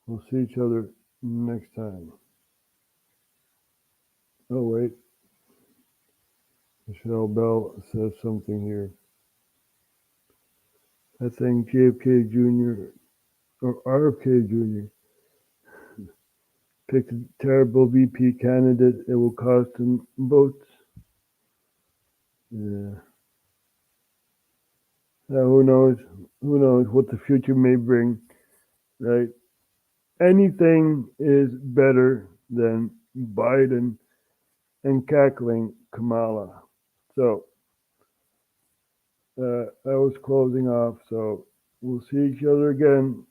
We'll see each other next time. Oh, wait. Michelle Bell says something here. I think JFK Jr. or RFK Jr. picked a terrible VP candidate. It will cost him votes. Yeah. Who knows? Who knows what the future may bring, right? Anything is better than Biden and cackling Kamala. So, I was closing off, so we'll see each other again